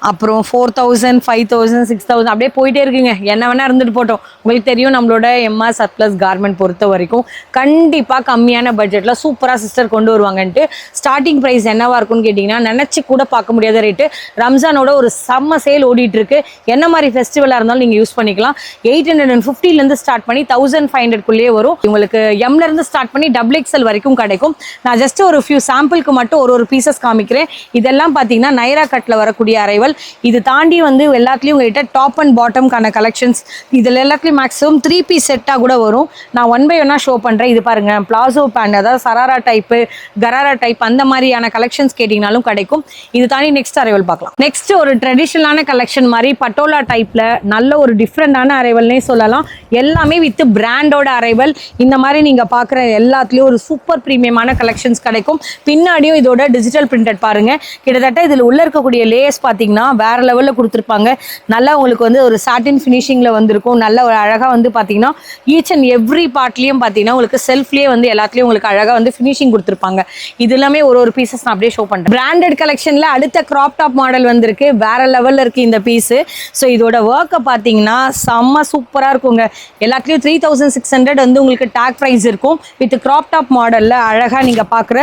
அப்புறம் 4000, 5000, 6000 அப்படியே போயிட்டே இருக்குங்க. என்ன வேணால் இருந்துட்டு போட்டோம். உங்களுக்கு தெரியும் நம்மளோட MR சர்ப்ளஸ் கார்மெண்ட் பொறுத்த வரைக்கும் கண்டிப்பாக கம்மியான பட்ஜெட்டில் சூப்பராக சிஸ்டர் கொண்டு வருவாங்கன்ட்டு. ஸ்டார்டிங் ப்ரைஸ் என்னவாக இருக்குன்னு கேட்டிங்கன்னா நினச்சி கூட பார்க்க முடியாத ரேட்டு. ரம்ஜானோட ஒரு செம்ம சேல் ஓடிட்டுருக்கு. என்ன மாதிரி ஃபெஸ்டிவலாக இருந்தாலும் நீங்கள் யூஸ் பண்ணிக்கலாம். 850லேருந்து ஸ்டார்ட் பண்ணி 1500க்குள்ளேயே வரும். உங்களுக்கு எம்லேருந்து ஸ்டார்ட் பண்ணி XXL வரைக்கும் கிடைக்கும். நான் ஜஸ்ட் ஒரு ஃபியூ சாம்பிளுக்கு மட்டும் ஒரு பீசஸ் காமிக்கிறேன். இதெல்லாம் பார்த்தீங்கன்னா நைரா கட்டில் வரக்கூடிய அரைவல். இது தாண்டி வந்து எல்லாத்துலேயும் உங்கள்கிட்ட டாப் அண்ட் பாட்டம்கான கலெக்ஷன்ஸ் இதில் எல்லாத்துலேயும் மேக்ஸிமம் 3 பீஸ் செட்டாக கூட வரும். நான் 1 by 1 ஷோ பண்ணுறேன். இது பாருங்கள் பிளாசோ பேண்ட், அதாவது சராரா டைப்பு, கராரா டைப் அந்த மாதிரியான கலெக்ஷன்ஸ் கேட்டிங்கனாலும் கிடைக்கும். இது தாண்டி நெக்ஸ்ட் அரைவல் பார்க்கலாம். நெக்ஸ்ட் ஒரு ட்ரெடிஷ்னலான கலெக்ஷன் மாதிரி பட்டோலா டைப்பில் நல்ல ஒரு டிஃப்ரெண்டான அரைவல்னே சொல்லலாம். எல்லாமே வித் பிராண்டோட அரைவல். இந்த மாதிரி நீங்கள் பார்க்குற எல்லாத்துலேயும் ஒரு சூப்பர் ப்ரீமியமான கலெக்ஷன்ஸ் கிடைக்கும். பின்னாடியும் இதோட டிஜிட்டல் பிரிண்டட் பாருங்கள். கிட்டத்தட்ட இதில் உள்ள இருக்கக்கூடிய லேயர்ஸ் பார்த்தீங்கன்னா வேற லெவலில் கொடுத்துருப்பாங்க. நல்லா உங்களுக்கு வந்து ஒரு சாட்டின் ஃபினிஷிங்கில் வந்திருக்கும். நல்ல ஒரு அழகாக வந்து பார்த்தீங்கன்னா ஈச் அண்ட் எவ்ரி பார்ட்லேயும் பார்த்தீங்கன்னா உங்களுக்கு செல்ஃப்லேயே வந்து எல்லாத்துலேயும் உங்களுக்கு அழகாக வந்து ஃபினிஷிங் கொடுத்துருப்பாங்க. இது எல்லாமே ஒரு பீசஸ் நான் அப்படியே ஷோ பண்ணுறேன். பிராண்டட் கலெக்ஷனில் அடுத்த கிராப் டாப் மாடல் வந்திருக்கு. வேற லெவலில் இருக்குது இந்த பீஸு. ஸோ இதோட ஒர்க்கை பார்த்தீங்கன்னா செம்ம சூப்பராக இருக்குங்க. எல்லாத்துலேயும் 3600 வந்து உங்களுக்கு டேக் ப்ரைஸ் இருக்கும். வித் கிராப் டாப் மாடலில் அழகாக நீங்கள் பார்க்குற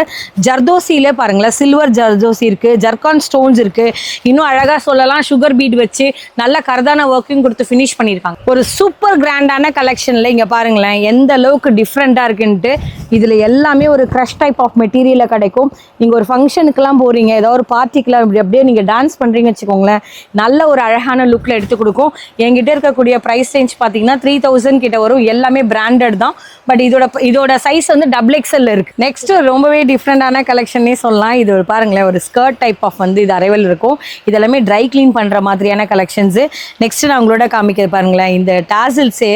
ஜர்தோசியில் பாருங்களேன், சில்வர் ஜர்தோசி இருக்குது, ஜர்கான் ஸ்டோன்ஸ் இருக்குது. இன்னும் அழகாக சொல்லலாம் சுகர் பீட் வச்சு நல்ல கரதான ஒர்க்கிங் கொடுத்து ஃபினிஷ் பண்ணியிருக்காங்க. ஒரு சூப்பர் கிராண்டான கலெக்ஷனில் இங்கே பாருங்களேன் எந்த அளவுக்கு டிஃப்ரெண்ட்டாக இருக்குன்ட்டு. இதில் எல்லாமே ஒரு க்ரஷ் டைப் ஆஃப் மெட்டீரியலில் கிடைக்கும். நீங்கள் ஒரு ஃபங்க்ஷனுக்குலாம் போகிறீங்க, ஏதோ ஒரு பார்ட்டிக்கெலாம் அப்படியே நீங்கள் டான்ஸ் பண்ணுறீங்கன்னு வச்சுக்கோங்களேன், நல்ல ஒரு அழகான லுக்கில் எடுத்து கொடுக்கும். என்கிட்ட இருக்கக்கூடிய ப்ரைஸ் ரேஞ்ச் பார்த்தீங்கன்னா 3000 கிட்ட வரும். எல்லாமே பிராண்டட் தான். பட் இதோட சைஸ் வந்து XXL இருக்குது. நெக்ஸ்ட் ரொம்பவே டிஃப்ரெண்டான கலெக்ஷனே சொல்லலாம். இது பாருங்களேன் ஒரு ஸ்கர்ட் டைப் ஆஃப் வந்து இது அரைவல் இருக்கும். இதெல்லாமே எல்லாமே ட்ரை க்ளீன் பண்ணுற மாதிரியான கலெக்ஷன்ஸு. நெக்ஸ்ட் நான் உங்களோட காமிக்கிறது பாருங்களேன், இந்த டாசில்ஸே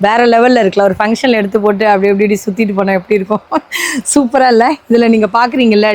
வேற லெவலில் இருக்குல்ல, ஒரு ஃபங்க்ஷனில் எடுத்து போட்டு அப்படி எப்படி சுற்றிட்டு போனால் எப்படி இருக்கும், சூப்பராக இல்லை? இதில் நீங்கள் பார்க்குறீங்கல்ல,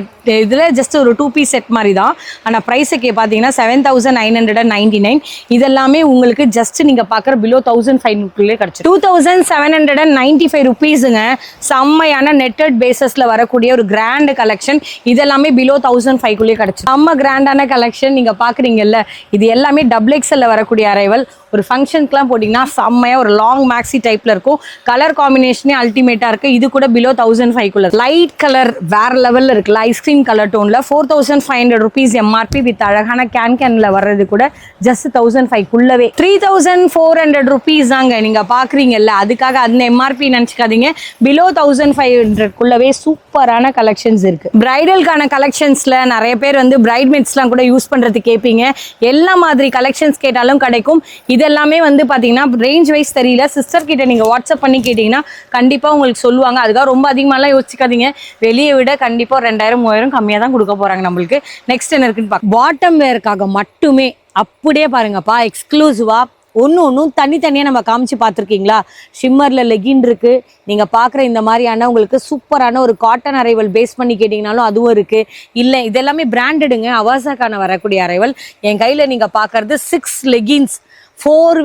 இதில் ஜஸ்ட் ஒரு 2 பீஸ் செட் மாதிரி தான். ஆனால் ப்ரைஸுக்கு பார்த்தீங்கன்னா 7,999. இதெல்லாமே உங்களுக்கு ஜஸ்ட் நீங்கள் பார்க்குற பிலோ 1,500 கிடச்சி 2,795 ருபீஸுங்க. செம்மையான நெட்டட் பேசஸில் வரக்கூடிய ஒரு கிராண்ட் கலெக்ஷன். இதெல்லாமே பிலோ 1,500 கிடச்சி செம்ம கிராண்டான கலெக்ஷன். நீங்கள் பார்க்குறீங்கல்ல, இது எல்லாமே XXL வரக்கூடிய அரைவல். ஒரு ஃபங்க்ஷனுக்குலாம் போட்டிங்கன்னா செம்மையாக ஒரு லாங் மேக்ஸி டைப்பில் இருக்கும். கலர் காம்பினேஷனே அல்டிமேட்டாக இருக்குது. இது கூட பிலோ 1,500. லைட் கலர் வேறு லெவலில் இருக்குல்ல, ஐஸ்கிரீம் கலர் டோனில் 4,500 ருபீஸ் எம்ஆர்பி வித் அழகான கேனில் வர்றது கூட ஜஸ்ட் 1,500 3,400 ருபீஸ் தாங்க. நீங்கள் பார்க்குறீங்கல்ல, அதுக்காக அந்த எம்ஆர்பி நினச்சிக்காதீங்க. பிலோ 1,500 சூப்பரான கலெக்ஷன்ஸ் இருக்குது. பிரைடலுக்கான கலெக்ஷன்ஸில் நிறைய பேர் வந்து பிரைட்மேட்ஸ்லாம் கூட யூஸ் பண்ணுறது கேட்பீங்க. எல்லா மாதிரி கலெக்ஷன்ஸ் கேட்டாலும் கிடைக்கும். இதெல்லாமே வந்து பார்த்தீங்கன்னா ரேஞ்ச் வைஸ் தெரியல, சிஸ்டர் கிட்ட நீங்கள் வாட்ஸ்அப் பண்ணி கேட்டிங்கன்னா கண்டிப்பாக உங்களுக்கு சொல்லுவாங்க. அதுக்காக ரொம்ப அதிகமாகலாம் யோசிக்காதீங்க. வெளியே விட கண்டிப்பாக 2,000 3,000 கம்மியாக தான் கொடுக்க போகிறாங்க நம்மளுக்கு. நெக்ஸ்ட் என்ன இருக்குன்னு பார்க்க, பாட்டம் வேருக்காக மட்டுமே அப்படியே பாருங்கப்பா, எக்ஸ்க்ளூசிவாக ஒன்றும் தனித்தனியாக நம்ம காமிச்சு பார்த்துருக்கீங்களா? ஷிம்மரில் லெகின் இருக்குது. நீங்கள் பார்க்குற இந்த மாதிரியான உங்களுக்கு சூப்பரான ஒரு காட்டன் அரைவல் பேஸ் பண்ணி கேட்டிங்கனாலும் அதுவும் இருக்குது. இல்லை இதெல்லாமே பிராண்டடுங்க, அவாசாக்கான வரக்கூடிய அரைவல். என் கையில் நீங்கள் பார்க்குறது 6 லெகின்ஸ், 4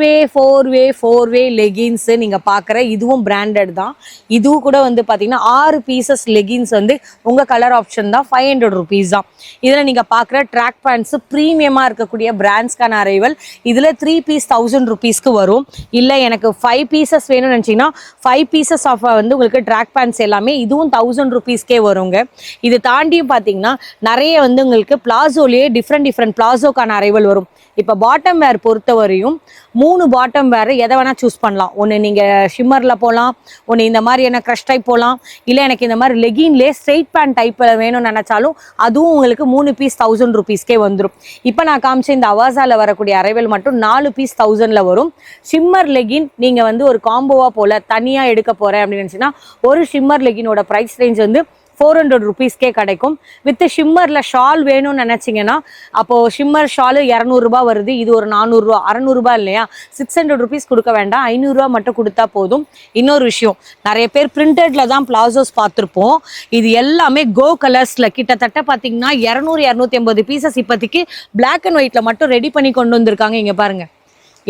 வே லெகின்ஸு. நீங்கள் பார்க்குற இதுவும் பிராண்டட் தான். இதுவும் கூட வந்து பார்த்தீங்கன்னா 6 பீசஸ் லெகின்ஸ் வந்து உங்கள் கலர் ஆப்ஷன் தான். 500 ருபீஸ் தான். இதில் நீங்கள் பார்க்குற ட்ராக் பேண்ட்ஸு ப்ரீமியமாக இருக்கக்கூடிய பிராண்ட்ஸ்க்கான அரைவல். இதில் 3 பீஸ் 1,000 ருபீஸ்க்கு வரும். இல்லை எனக்கு 5 பீசஸ் வேணும்னு நினச்சிங்கன்னா 5 பீசஸ் ஆஃப் வந்து உங்களுக்கு ட்ராக் பேண்ட்ஸ் எல்லாமே இதுவும் 1,000 ருபீஸ்க்கே வருங்க. இது தாண்டியும் பார்த்தீங்கன்னா நிறைய வந்து உங்களுக்கு பிளாசோலேயே டிஃப்ரெண்ட் பிளாசோக்கான அரைவல் வரும். இப்போ பாட்டம் வேர் பொறுத்த வரையும் 3 பாட்டம் வேர் எதை வேணால் சூஸ் பண்ணலாம். ஒன்று நீங்கள் ஷிம்மரில் போகலாம், ஒன்று இந்த மாதிரியான க்ரஷ் டைப் போகலாம், இல்லை எனக்கு இந்த மாதிரி லெகின்லேயே ஸ்ட்ரெயிட் பேண்ட் டைப்பில் வேணும்னு நினச்சாலும் அதுவும் உங்களுக்கு 3 பீஸ் 1,000 ருபீஸ்க்கே வந்துடும். இப்போ நான் காமிச்ச இந்த அவாசாவில் வரக்கூடிய அரைவல் மட்டும் 4 பீஸ் 1,000ல் வரும். ஷிம்மர் லெகின் நீங்கள் வந்து ஒரு காம்போவாக போல் தனியாக எடுக்க போகிறேன் அப்படின்னு நினச்சிங்கன்னா ஒரு ஷிம்மர் லெகினோட ப்ரைஸ் ரேஞ்ச் வந்து 400 ருபீஸ்க்கே கிடைக்கும். வித் ஷிம்மரில் ஷால் வேணும்னு நினச்சிங்கன்னா அப்போது ஷிம்மர் ஷாலு 200 ரூபா வருது. இது ஒரு 400 ரூபா 600 ரூபா இல்லையா? 600 ருபீஸ் கொடுக்க வேண்டாம், 500 ரூபா மட்டும் கொடுத்தா போதும். இன்னொரு விஷயம், நிறைய பேர் பிரிண்டட்ல தான் பிளாசோஸ் பார்த்துருப்போம். இது எல்லாமே கோ கலர்ஸில் கிட்டத்தட்ட பார்த்தீங்கன்னா 200-250 பீசஸ் இப்போதைக்கு பிளாக் அண்ட் ஒயிட்டில் மட்டும் ரெடி பண்ணி கொண்டு வந்திருக்காங்க. இங்கே பாருங்கள்,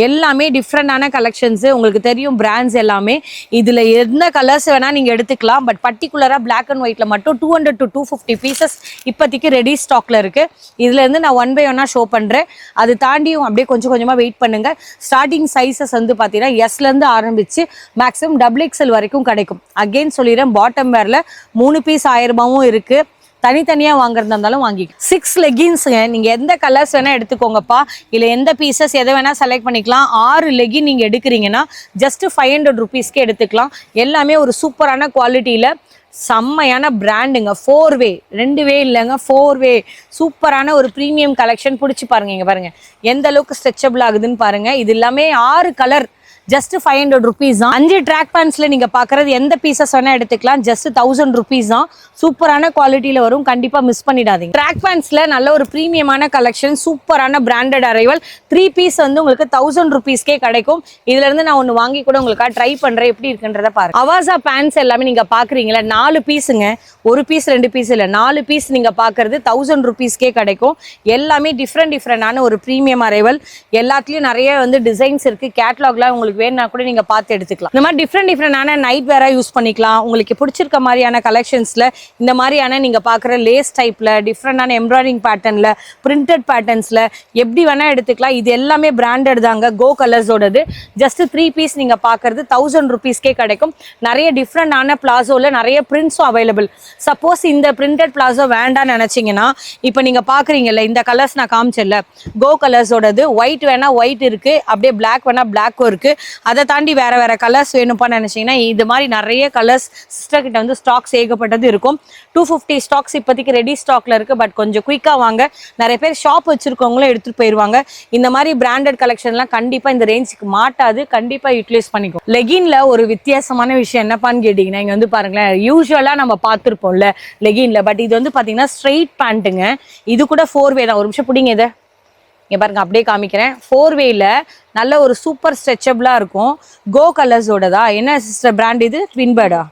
எல்லாமே டிஃப்ரெண்டான கலெக்ஷன்ஸு. உங்களுக்கு தெரியும் பிராண்ட்ஸ் எல்லாமே. இதில் எந்த கலர்ஸ் வேணால் நீங்கள் எடுத்துக்கலாம். பட் பர்டிகுலராக பிளாக் அண்ட் ஒயிட்டில் மட்டும் 200 to 250 பீசஸ் இப்போதைக்கு ரெடி ஸ்டாக்கில் இருக்குது. இதுலேருந்து நான் 1 by 1 ஷோ பண்ணுறேன். அது தாண்டியும் அப்படியே கொஞ்சம் கொஞ்சமாக வெயிட் பண்ணுங்கள். ஸ்டார்டிங் சைஸஸ் வந்து பார்த்தீங்கன்னா எஸ்லேருந்து ஆரம்பித்து மேக்ஸிமம் XXL வரைக்கும் கிடைக்கும். அகெயின் சொல்லிடுறேன், பாட்டம் வேரில் 3 பீஸ் 1000 ரூபாவும் இருக்குது. தனித்தனியாக வாங்குறதா இருந்தாலும் வாங்கிக்கலாம். 6 லெகின்ஸுங்க, நீங்கள் எந்த கலர்ஸ் வேணால் எடுத்துக்கோங்கப்பா. இல்லை எந்த பீசஸ் எதை வேணால் செலக்ட் பண்ணிக்கலாம். 6 லெகின் நீங்கள் எடுக்கிறீங்கன்னா ஜஸ்ட் 500 ருபீஸ்க்கே எடுத்துக்கலாம். எல்லாமே ஒரு சூப்பரான குவாலிட்டியில் செம்மையான பிராண்டுங்க. 4 வே 2 வே இல்லைங்க, 4 வே சூப்பரான ஒரு ப்ரீமியம் கலெக்ஷன். பிடிச்சி பாருங்க, இங்கே பாருங்க எந்த அளவுக்கு ஸ்ட்ரெச்சபிள் ஆகுதுன்னு பாருங்க. இது எல்லாமே 6 கலர் ஜஸ்ட் 500 ருபீஸ் தான். 5 ட்ராக் பேண்ட்ஸில் நீங்கள் பார்க்குறது எந்த பீசஸ் வேணால் எடுத்துக்கலாம். ஜஸ்ட் 1,000 ருபீஸ் தான். சூப்பரான குவாலிட்டியில் வரும், கண்டிப்பாக மிஸ் பண்ணிடாதீங்க. ட்ராக் பேண்ட்ஸில் நல்ல ஒரு ப்ரீமியமான கலெக்ஷன், சூப்பரான பிராண்டட் அரைவல். 3 பீஸ் வந்து உங்களுக்கு 1,000 ருபீஸ்க்கே கிடைக்கும். இதுலேருந்து நான் ஒன்று வாங்கி கூட உங்களுக்காக ட்ரை பண்ணுறேன், எப்படி இருக்குன்றத பாருங்க. அவாசா பேண்ட்ஸ் எல்லாமே நீங்கள் பார்க்குறீங்களா, 4 பீஸுங்க, 1 பீஸ் 2 பீஸ் இல்லை, 4 பீஸ் நீங்கள் பார்க்குறது 1,000 ருபீஸ்க்கே கிடைக்கும். எல்லாமே டிஃப்ரெண்டான ஒரு ப்ரீமியம் அரைவல். எல்லாத்துலேயும் நிறைய வந்து டிசைன்ஸ் இருக்குது. கேட்லாக்லாம் உங்களுக்கு வேணா கூட நீங்க பார்த்து எடுத்துக்கலாம். இந்த மாதிரி டிஃப்ரெண்டான நைட் வேரா யூஸ் பண்ணிக்கலாம். உங்களுக்கு பிடிச்சிருக்க மாதிரியான கலெக்ஷன்ஸ்ல இந்த மாதிரியான நீங்க பார்க்குற லேஸ் டைப்ல டிஃப்ரெண்டான எம்ப்ராய்டிங் பேட்டர்ன்ல பிரிண்டட் பேட்டர்ன்ஸ்ல எப்படி வேணா எடுத்துக்கலாம். இது எல்லாமே பிராண்டட் தாங்க, கோ கலர்ஸோடது. ஜஸ்ட் 3 பீஸ் நீங்க பார்க்கறது 1,000 ருபீஸ்க்கே கிடைக்கும். நிறைய டிஃப்ரெண்டான பிளாசோல நிறைய பிரிண்ட்ஸும் அவைலபிள். சப்போஸ் இந்த பிரிண்டட் பிளாசோ வேண்டாம்னு நினைச்சீங்கன்னா இப்போ நீங்க பாக்குறீங்கல்ல இந்த கலர்ஸ் நான் காமிச்சேன்ல, கோ கலர்ஸோடது. ஒயிட் வேணா ஒயிட் இருக்கு, அப்படியே பிளாக் வேணா பிளாக்கும் இருக்கு. அதை தாண்டி வேற கலர்ஸ் வேணும்ப்பா நினைச்சீங்கன்னா இது மாதிரி நிறைய கலர்ஸ் சிஸ்டர் கிட்ட வந்து ஸ்டாக்ஸ் ஏகப்பட்டது இருக்கும். 250 ஸ்டாக்ஸ் இப்போதைக்கு ரெடி ஸ்டாக்ல இருக்கு. பட் கொஞ்சம் குயிக்கா வாங்க. நிறைய பேர் ஷாப் வச்சிருக்கவங்களும் எடுத்துட்டு போயிருவாங்க. இந்த மாதிரி பிராண்டட் கலெக்ஷன்லாம் கண்டிப்பா இந்த ரேஞ்சுக்கு மாட்டாது, கண்டிப்பா யூட்டிலைஸ் பண்ணிக்கும். லெகின்ல ஒரு வித்தியாசமான விஷயம் என்னப்பான்னு கேட்டீங்கன்னா, இங்க வந்து பாருங்களேன், யூஸ்வலா நம்ம பார்த்துருப்போம்ல லெகின்ல, பட் இது வந்து பாத்தீங்கன்னா ஸ்ட்ரெயிட் பேண்ட்டுங்க. இது கூட 4 வே தான். ஒரு நிமிஷம் பிடிங்க இதை. இங்கே பாருங்க அப்படியே காமிக்கிறேன். 4-வேல நல்ல ஒரு சூப்பர் ஸ்ட்ரெச்சபிளாக இருக்கும். கோ கலர்ஸோடதா. என்ன சிஸ்டர் பிராண்ட் இது? ட்வின்பேர்டா?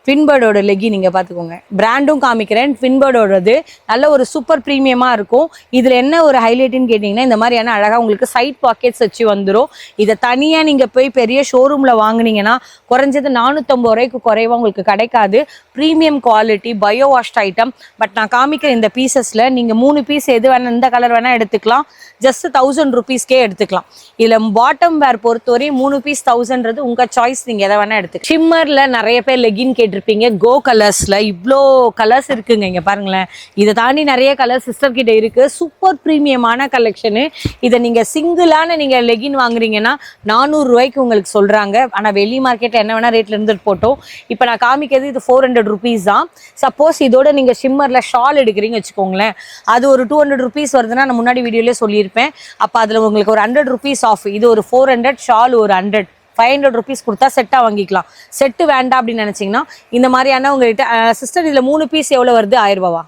ட்வின்பேர்டோட லெகின் நீங்கள் பார்த்துக்கோங்க. பிராண்டும் காமிக்கிறேன். ட்வின்பேர்டோடது நல்ல ஒரு சூப்பர் ப்ரீமியமாக இருக்கும். இதில் என்ன ஒரு ஹைலைட்டுன்னு கேட்டிங்கன்னா இந்த மாதிரியான அழகாக உங்களுக்கு சைட் பாக்கெட்ஸ் வச்சு வந்துடும். இதை தனியாக நீங்கள் போய் பெரிய ஷோரூமில் வாங்கினீங்கன்னா குறைஞ்சது 450 ரூபாய்க்கு குறைவாக உங்களுக்கு கிடைக்காது. Premium quality bio washed item. But நான் காமிக்கிற இந்த பீசஸில் நீங்கள் 3 பீஸ் எது வேணால் இந்த கலர் வேணால் எடுத்துக்கலாம். ஜஸ்ட் 1000 rupeesக்கே எடுத்துக்கலாம். இதில் பாட்டம் வேர் பொறுத்தவரை 3 பீஸ் 1000ன்றது உங்கள் சாய்ஸ். நீங்கள் எதை வேணால் எடுத்துக்கலாம். ஷிம்மரில் நிறைய பேர் லெகின் கேட்டிருப்பீங்க. கோ கலர்ஸில் இவ்வளோ கலர்ஸ் இருக்குங்க. இங்கே பாருங்களேன். இதை தாண்டி நிறைய கலர் சிஸ்டர் கிட்ட இருக்குது. சூப்பர் ப்ரீமியமான கலெக்ஷனு. இதை நீங்கள் சிங்கிளான நீங்கள் லெகின் வாங்குறீங்கன்னா 400 ரூபாய்க்கு உங்களுக்கு சொல்கிறாங்க. ஆனால் வெளி மார்க்கெட்டில் என்ன வேணால் ரேட்டில் இருந்துட்டு போட்டோம். இப்போ நான் காமிக்கிறது இது 400 rupees தான். சப்போஸ் இதோட நீங்கள் ஷிம்மரில் ஷால் எடுக்கிறீங்க வச்சுக்கோங்களேன், அது ஒரு 200 rupees வருதுன்னா நான் முன்னாடி வீடியோலேயே சொல்லியிருப்பேன். அப்போ அதில் உங்களுக்கு ஒரு 100 rupees ஆஃப். இது ஒரு 400, ஷால் ஒரு 100, 500 rupees கொடுத்தா செட்டாக வாங்கிக்கலாம். செட்டு வேண்டாம் அப்படின்னு நினச்சிங்கன்னா இந்த மாதிரியான உங்கள்கிட்ட சிஸ்டர் இதில் 3 பீஸ் எவ்வளோ வருது? 1000 ரூபாவா?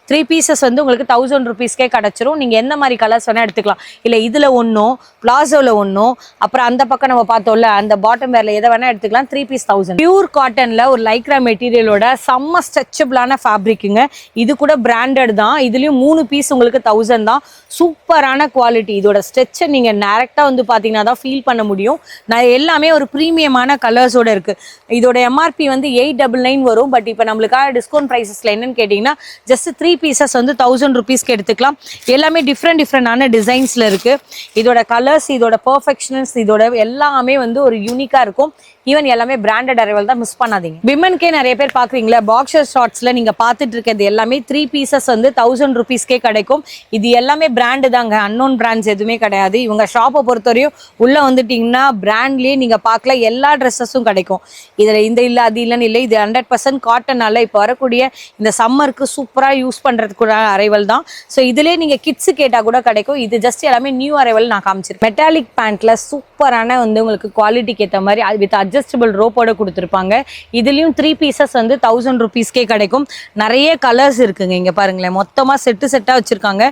3 பீசஸ் வந்து உங்களுக்கு 1000 rupeesக்கே கிடச்சிரும். நீங்கள் எந்த மாதிரி கலர்ஸ் வேணால் எடுத்துக்கலாம். இல்லை இதில் ஒன்றும், பிளாசோவில் ஒன்றும், அப்புறம் அந்த பக்கம் நம்ம பார்த்தோம்ல அந்த பாட்டம் வேரில் எதை வேணால் எடுத்துக்கலாம். 3 பீஸ் 1000. பியூர் காட்டனில் ஒரு லைக்ரா மெட்டீரியலோட செம்ம ஸ்ட்ரெச்சபிளான ஃபேப்ரிக்குங்க. இது கூட பிராண்டட் தான். இதுலேயும் 3 பீஸ் உங்களுக்கு 1000 தான். சூப்பரான குவாலிட்டி. இதோட ஸ்ட்ரெச்சை நீங்கள் டேரெக்டாக வந்து பார்த்தீங்கன்னா தான் ஃபீல் பண்ண முடியும். நான் எல்லாமே ஒரு ப்ரீமியமான கலர்ஸோடு இருக்குது. இதோட எம்ஆர்பி வந்து 899 வரும். பட் இப்போ நம்மளுக்காக டிஸ்கவுண்ட் ப்ரைஸஸில் என்னன்னு கேட்டிங்கன்னா ஜஸ்ட் 3 பீசஸ் வந்து 1000 rupeesக்கு எடுத்துக்கலாம். எல்லாமே டிஃப்ரெண்டான டிசைன்ஸில் இருக்குது. இதோட கலர்ஸ், இதோட பர்ஃபெக்ஷனஸ், இதோட எல்லாமே வந்து ஒரு யூனிக்காக இருக்கும். ஈவன் எல்லாமே பிராண்டட் அரைவல் தான், மிஸ் பண்ணாதீங்க. விமன்கே நிறைய பேர் பார்க்குறீங்களா, பாக்ஸர் ஷார்ட்ஸில் நீங்கள் பார்த்துட்டு இருக்கிறது எல்லாமே 3 பீசஸ் வந்து 1000 rupeesக்கே கிடைக்கும். இது எல்லாமே பிராண்டு தாங்க, அன்னோன் பிராண்ட்ஸ் எதுவுமே கிடையாது. இவங்க ஷாப்பை பொறுத்தவரையும் உள்ளே வந்துட்டிங்கன்னா பிராண்ட்லேயே நீங்கள் பார்க்கல எல்லா ட்ரெஸ்ஸஸும் கிடைக்கும். இதில் இந்த இல்லை அது இல்லைன்னு இல்லை. இது 100% காட்டனால இப்போ வரக்கூடிய இந்த சம்மருக்கு சூப்பராக யூஸ் பண்ணுறதுக்கு அரைவல் தான். ஸோ இதுலேயே நீங்கள் கிட்ஸு கேட்டால் கூட கிடைக்கும். இது ஜஸ்ட் எல்லாமே நியூ அரைவல் நான் காமிச்சிருக்கேன். மெட்டாலிக் பேண்ட்டில் சூப்பரான வந்து உங்களுக்கு குவாலிட்டிக்கு ஏற்ற மாதிரி வித் அட்ஜஸ்டபிள் ரோப்போட கொடுத்துருப்பாங்க. இதுலேயும் 3 பீசஸ் வந்து 1000 rupeesக்கே கிடைக்கும். நிறைய கலர்ஸ் இருக்குங்க. இங்கே பாருங்களேன், மொத்தமாக செட்டாக வச்சுருக்காங்க.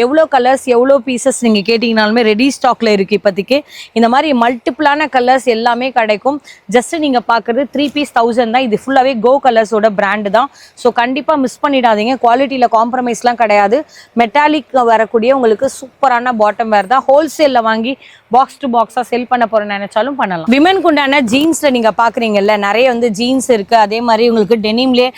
எவ்வளோ கலர்ஸ் எவ்வளோ பீசஸ் நீங்கள் கேட்டிங்கனாலுமே ரெடி ஸ்டாக்ல இருக்குது இப்போதைக்கு. இந்த மாதிரி மல்டிபிளான கலர்ஸ் எல்லாமே கிடைக்கும். ஜஸ்ட் நீங்கள் பார்க்குறது 3 பீஸ் 1000 தான். இது ஃபுல்லாகவே கோ கலர்ஸோட பிராண்டு தான். ஸோ கண்டிப்பாக மிஸ் பண்ணிடாதீங்க. குவாலிட்டியில் காம்ப்ரமைஸ்லாம் கிடையாது. மெட்டாலிக் வரக்கூடிய உங்களுக்கு சூப்பரான பாட்டம் வேர் தான். ஹோல்சேலில் வாங்கி பாக்ஸ் டு பாக்ஸாக செல் பண்ண போகிறேன்னு நினைச்சாலும் பண்ணலாம். விமென்க்கு உண்டான ஜீன்ஸில் நீங்கள் பார்க்குறீங்கல்ல, நிறைய வந்து ஜீன்ஸ் இருக்குது. அதே மாதிரி உங்களுக்கு டெனிம்லேயே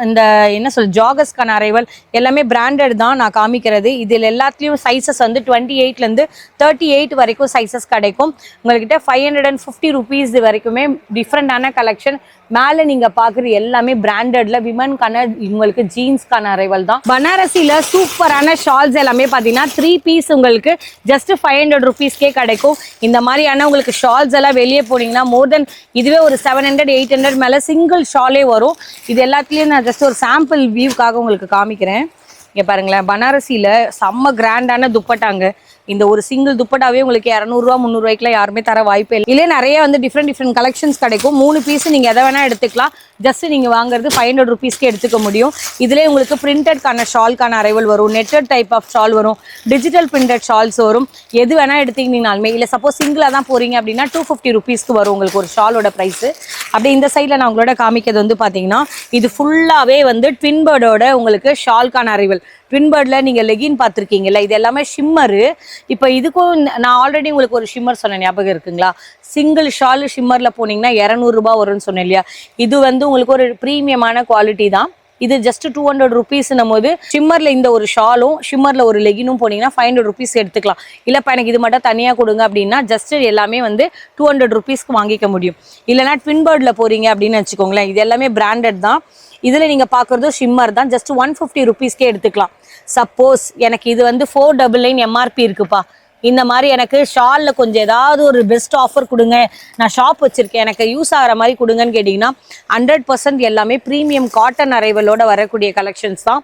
இந்த என்ன சொல் ஜாகர்ஸ்க்கான அரைவல் எல்லாமே பிராண்டட் தான் நான் காமிக்கிறது. இதில் எல்லாத்துலேயும் சைஸஸ் வந்து 28லேருந்து 38 வரைக்கும் சைஸஸ் கிடைக்கும். உங்கள்கிட்ட 550 rupees வரைக்குமே டிஃப்ரெண்டான கலெக்ஷன். மேலே நீங்கள் பார்க்குற எல்லாமே பிராண்டட்ல விமன்கான உங்களுக்கு ஜீன்ஸ்க்கான அரைவல் தான். பனாரசியில் சூப்பரான ஷால்ஸ் எல்லாமே பார்த்தீங்கன்னா 3 பீஸ் உங்களுக்கு ஜஸ்ட் 500 rupeesக்கே கிடைக்கும். இந்த மாதிரியான உங்களுக்கு ஷால்ஸ் எல்லாம் வெளியே போனீங்கன்னா மோர் தென் இதுவே ஒரு 700 800 மேலே சிங்கிள் ஷாலே வரும். இது எல்லாத்துலேயும் நான் ஜஸ்ட் ஒரு சாம்பிள் வியூக்காக உங்களுக்கு காமிக்கிறேன். இங்கே பாருங்களேன், பனாரசியில் செம்ம கிராண்டான துப்பட்டாங்க. இந்த ஒரு சிங்கிள் துப்பட்டாவே உங்களுக்கு 200 ரூபா 300 ரூபாய்க்குலாம் யாருமே தர வாய்ப்பே இல்லை. இல்லை நிறைய வந்து டிஃப்ரெண்ட் கலெக்ஷன்ஸ் கிடைக்கும். 3 பீஸ் நீங்கள் எதை வேணால் எடுத்துக்கலாம். ஜஸ்ட் நீங்கள் வாங்குறது 500 rupeesக்கு எடுத்துக்க முடியும். இதிலே உங்களுக்கு பிரிண்டட்கான ஷால்கான அரைவல் வரும், நெட்டட் டைப் ஆஃப் ஷால் வரும், டிஜிட்டல் பிரிண்டட் ஷால்ஸ் வரும். எது வேணால் எடுத்துக்கிட்டீங்கனாலுமே. இல்லை சப்போஸ் சிங்கிளாக தான் போகிறீங்க அப்படின்னா 250 rupeesக்கு வரும் உங்களுக்கு ஒரு ஷாலோட ப்ரைஸு. அப்படி இந்த சைடில் நான் உங்களோட காமிக்கிறது வந்து பார்த்தீங்கன்னா இது ஃபுல்லாகவே வந்து ட்வின்பேர்டோட உங்களுக்கு ஷால்கான அரைவல். ட்வின்பேர்டில் நீங்கள் லெகின் பார்த்துருக்கீங்கல்ல, இது எல்லாமே ஷிம்மரு. இப்போ இதுக்கும் நான் ஆல்ரெடி உங்களுக்கு ஒரு ஷிம்மர் சொன்னேன், ஞாபகம் இருக்குங்களா? சிங்கிள் ஷால் ஷிம்மரில் போனீங்கன்னா 200 ரூபா வரும்னு சொன்னேன் இல்லையா? இது வந்து உங்களுக்கு ஒரு ப்ரீமியமான குவாலிட்டி தான். இது ஜஸ்ட் 200 rupeesன்னும் போது ஷிம்மரில் இந்த ஒரு ஷாலும் ஷிம்மரில் ஒரு லெகினும் போனீங்கன்னா 500 rupees எடுத்துக்கலாம். இல்லைப்பா எனக்கு இது மட்டும் தனியாக கொடுங்க அப்படின்னா ஜஸ்ட் எல்லாமே வந்து 200 rupeesக்கு வாங்கிக்க முடியும். இல்லைனா ட்வின்பேர்டில் போகிறீங்க அப்படின்னு வச்சுக்கோங்களேன், இது எல்லாமே பிராண்டட் தான். இதில் நீங்கள் பார்க்குறதும் ஷிம்மர் தான். ஜஸ்ட் 150 rupeesக்கே எடுத்துக்கலாம். சப்போஸ் எனக்கு இது வந்து 499 எம்ஆர்பி இருக்குப்பா, இந்த மாதிரி எனக்கு ஷாலில் கொஞ்சம் ஏதாவது ஒரு பெஸ்ட் ஆஃபர் கொடுங்க, நான் ஷாப் வச்சுருக்கேன், எனக்கு யூஸ் ஆகிற மாதிரி கொடுங்கன்னு கேட்டிங்கன்னா 100% எல்லாமே ப்ரீமியம் காட்டன் அரைவலோட வரக்கூடிய கலெக்ஷன்ஸ் தான்.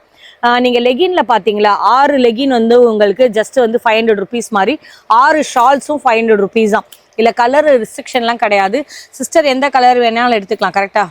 நீங்கள் லெகினில் பார்த்தீங்களா, 6 லெகின் வந்து உங்களுக்கு ஜஸ்ட் வந்து 500 rupees மாதிரி, 6 ஷால்ஸும் 500 rupees தான். இல்லை கலர் ரெஸ்ட்ரிக்ஷன்லாம் கிடையாது. சிஸ்டர் எந்த கலர் வேணாலும் எடுத்துக்கலாம், கரெக்டாக?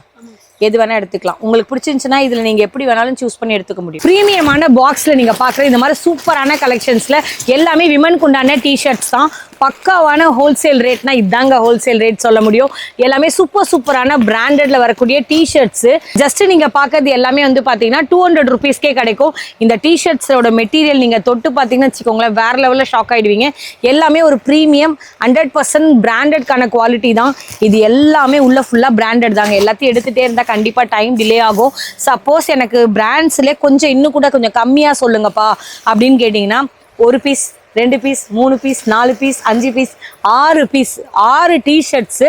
எது வேணா எடுத்துக்கலாம். உங்களுக்கு பிடிச்சிருந்துச்சுன்னா இதுல நீங்க எப்படி வேணாலும் சூஸ் பண்ணி எடுத்துக்க முடியும். பிரீமியமான பாக்ஸ்ல நீங்க பாக்குற இந்த மாதிரி சூப்பரான கலெக்ஷன்ஸ்ல எல்லாமே விமனுக்கு உண்டான டிஷர்ட்ஸ் தான். பக்காவான ஹோல்சேல் ரேட்னா இதாங்க ஹோல்சேல் ரேட் சொல்ல முடியும். எல்லாமே சூப்பரான பிராண்டட்ல வரக்கூடிய டிஷர்ட்ஸ். ஜஸ்ட் நீங்க பாக்குறது எல்லாமே வந்து பாத்தீங்கன்னா 200 rupeesக்கே கிடைக்கும். இந்த டிஷர்ட்ஸோட மெட்டீரியல் நீங்க தொட்டு பாத்தீங்கன்னு வச்சுக்கோங்களேன், வேற லெவல்ல ஷாக் ஆயிடுவீங்க. எல்லாமே ஒரு பிரீமியம் 100% பிராண்டட்கான குவாலிட்டி தான். இது எல்லாமே உள்ள ஃபுல்லா பிராண்டட் தாங்க. எல்லாத்தையும் எடுத்துட்டே இருந்தா கண்டிப்பா டைம் டிலே ஆகும். சப்போஸ் எனக்கு பிராண்ட்ஸ்ல கொஞ்சம் இன்னும் கூட கொஞ்சம் கம்மியா சொல்லுங்கப்பா அப்படின்னு கேட்டீங்கன்னா 1 piece 2 piece 3 piece 4 piece 5 piece 6 piece 6 T-shirts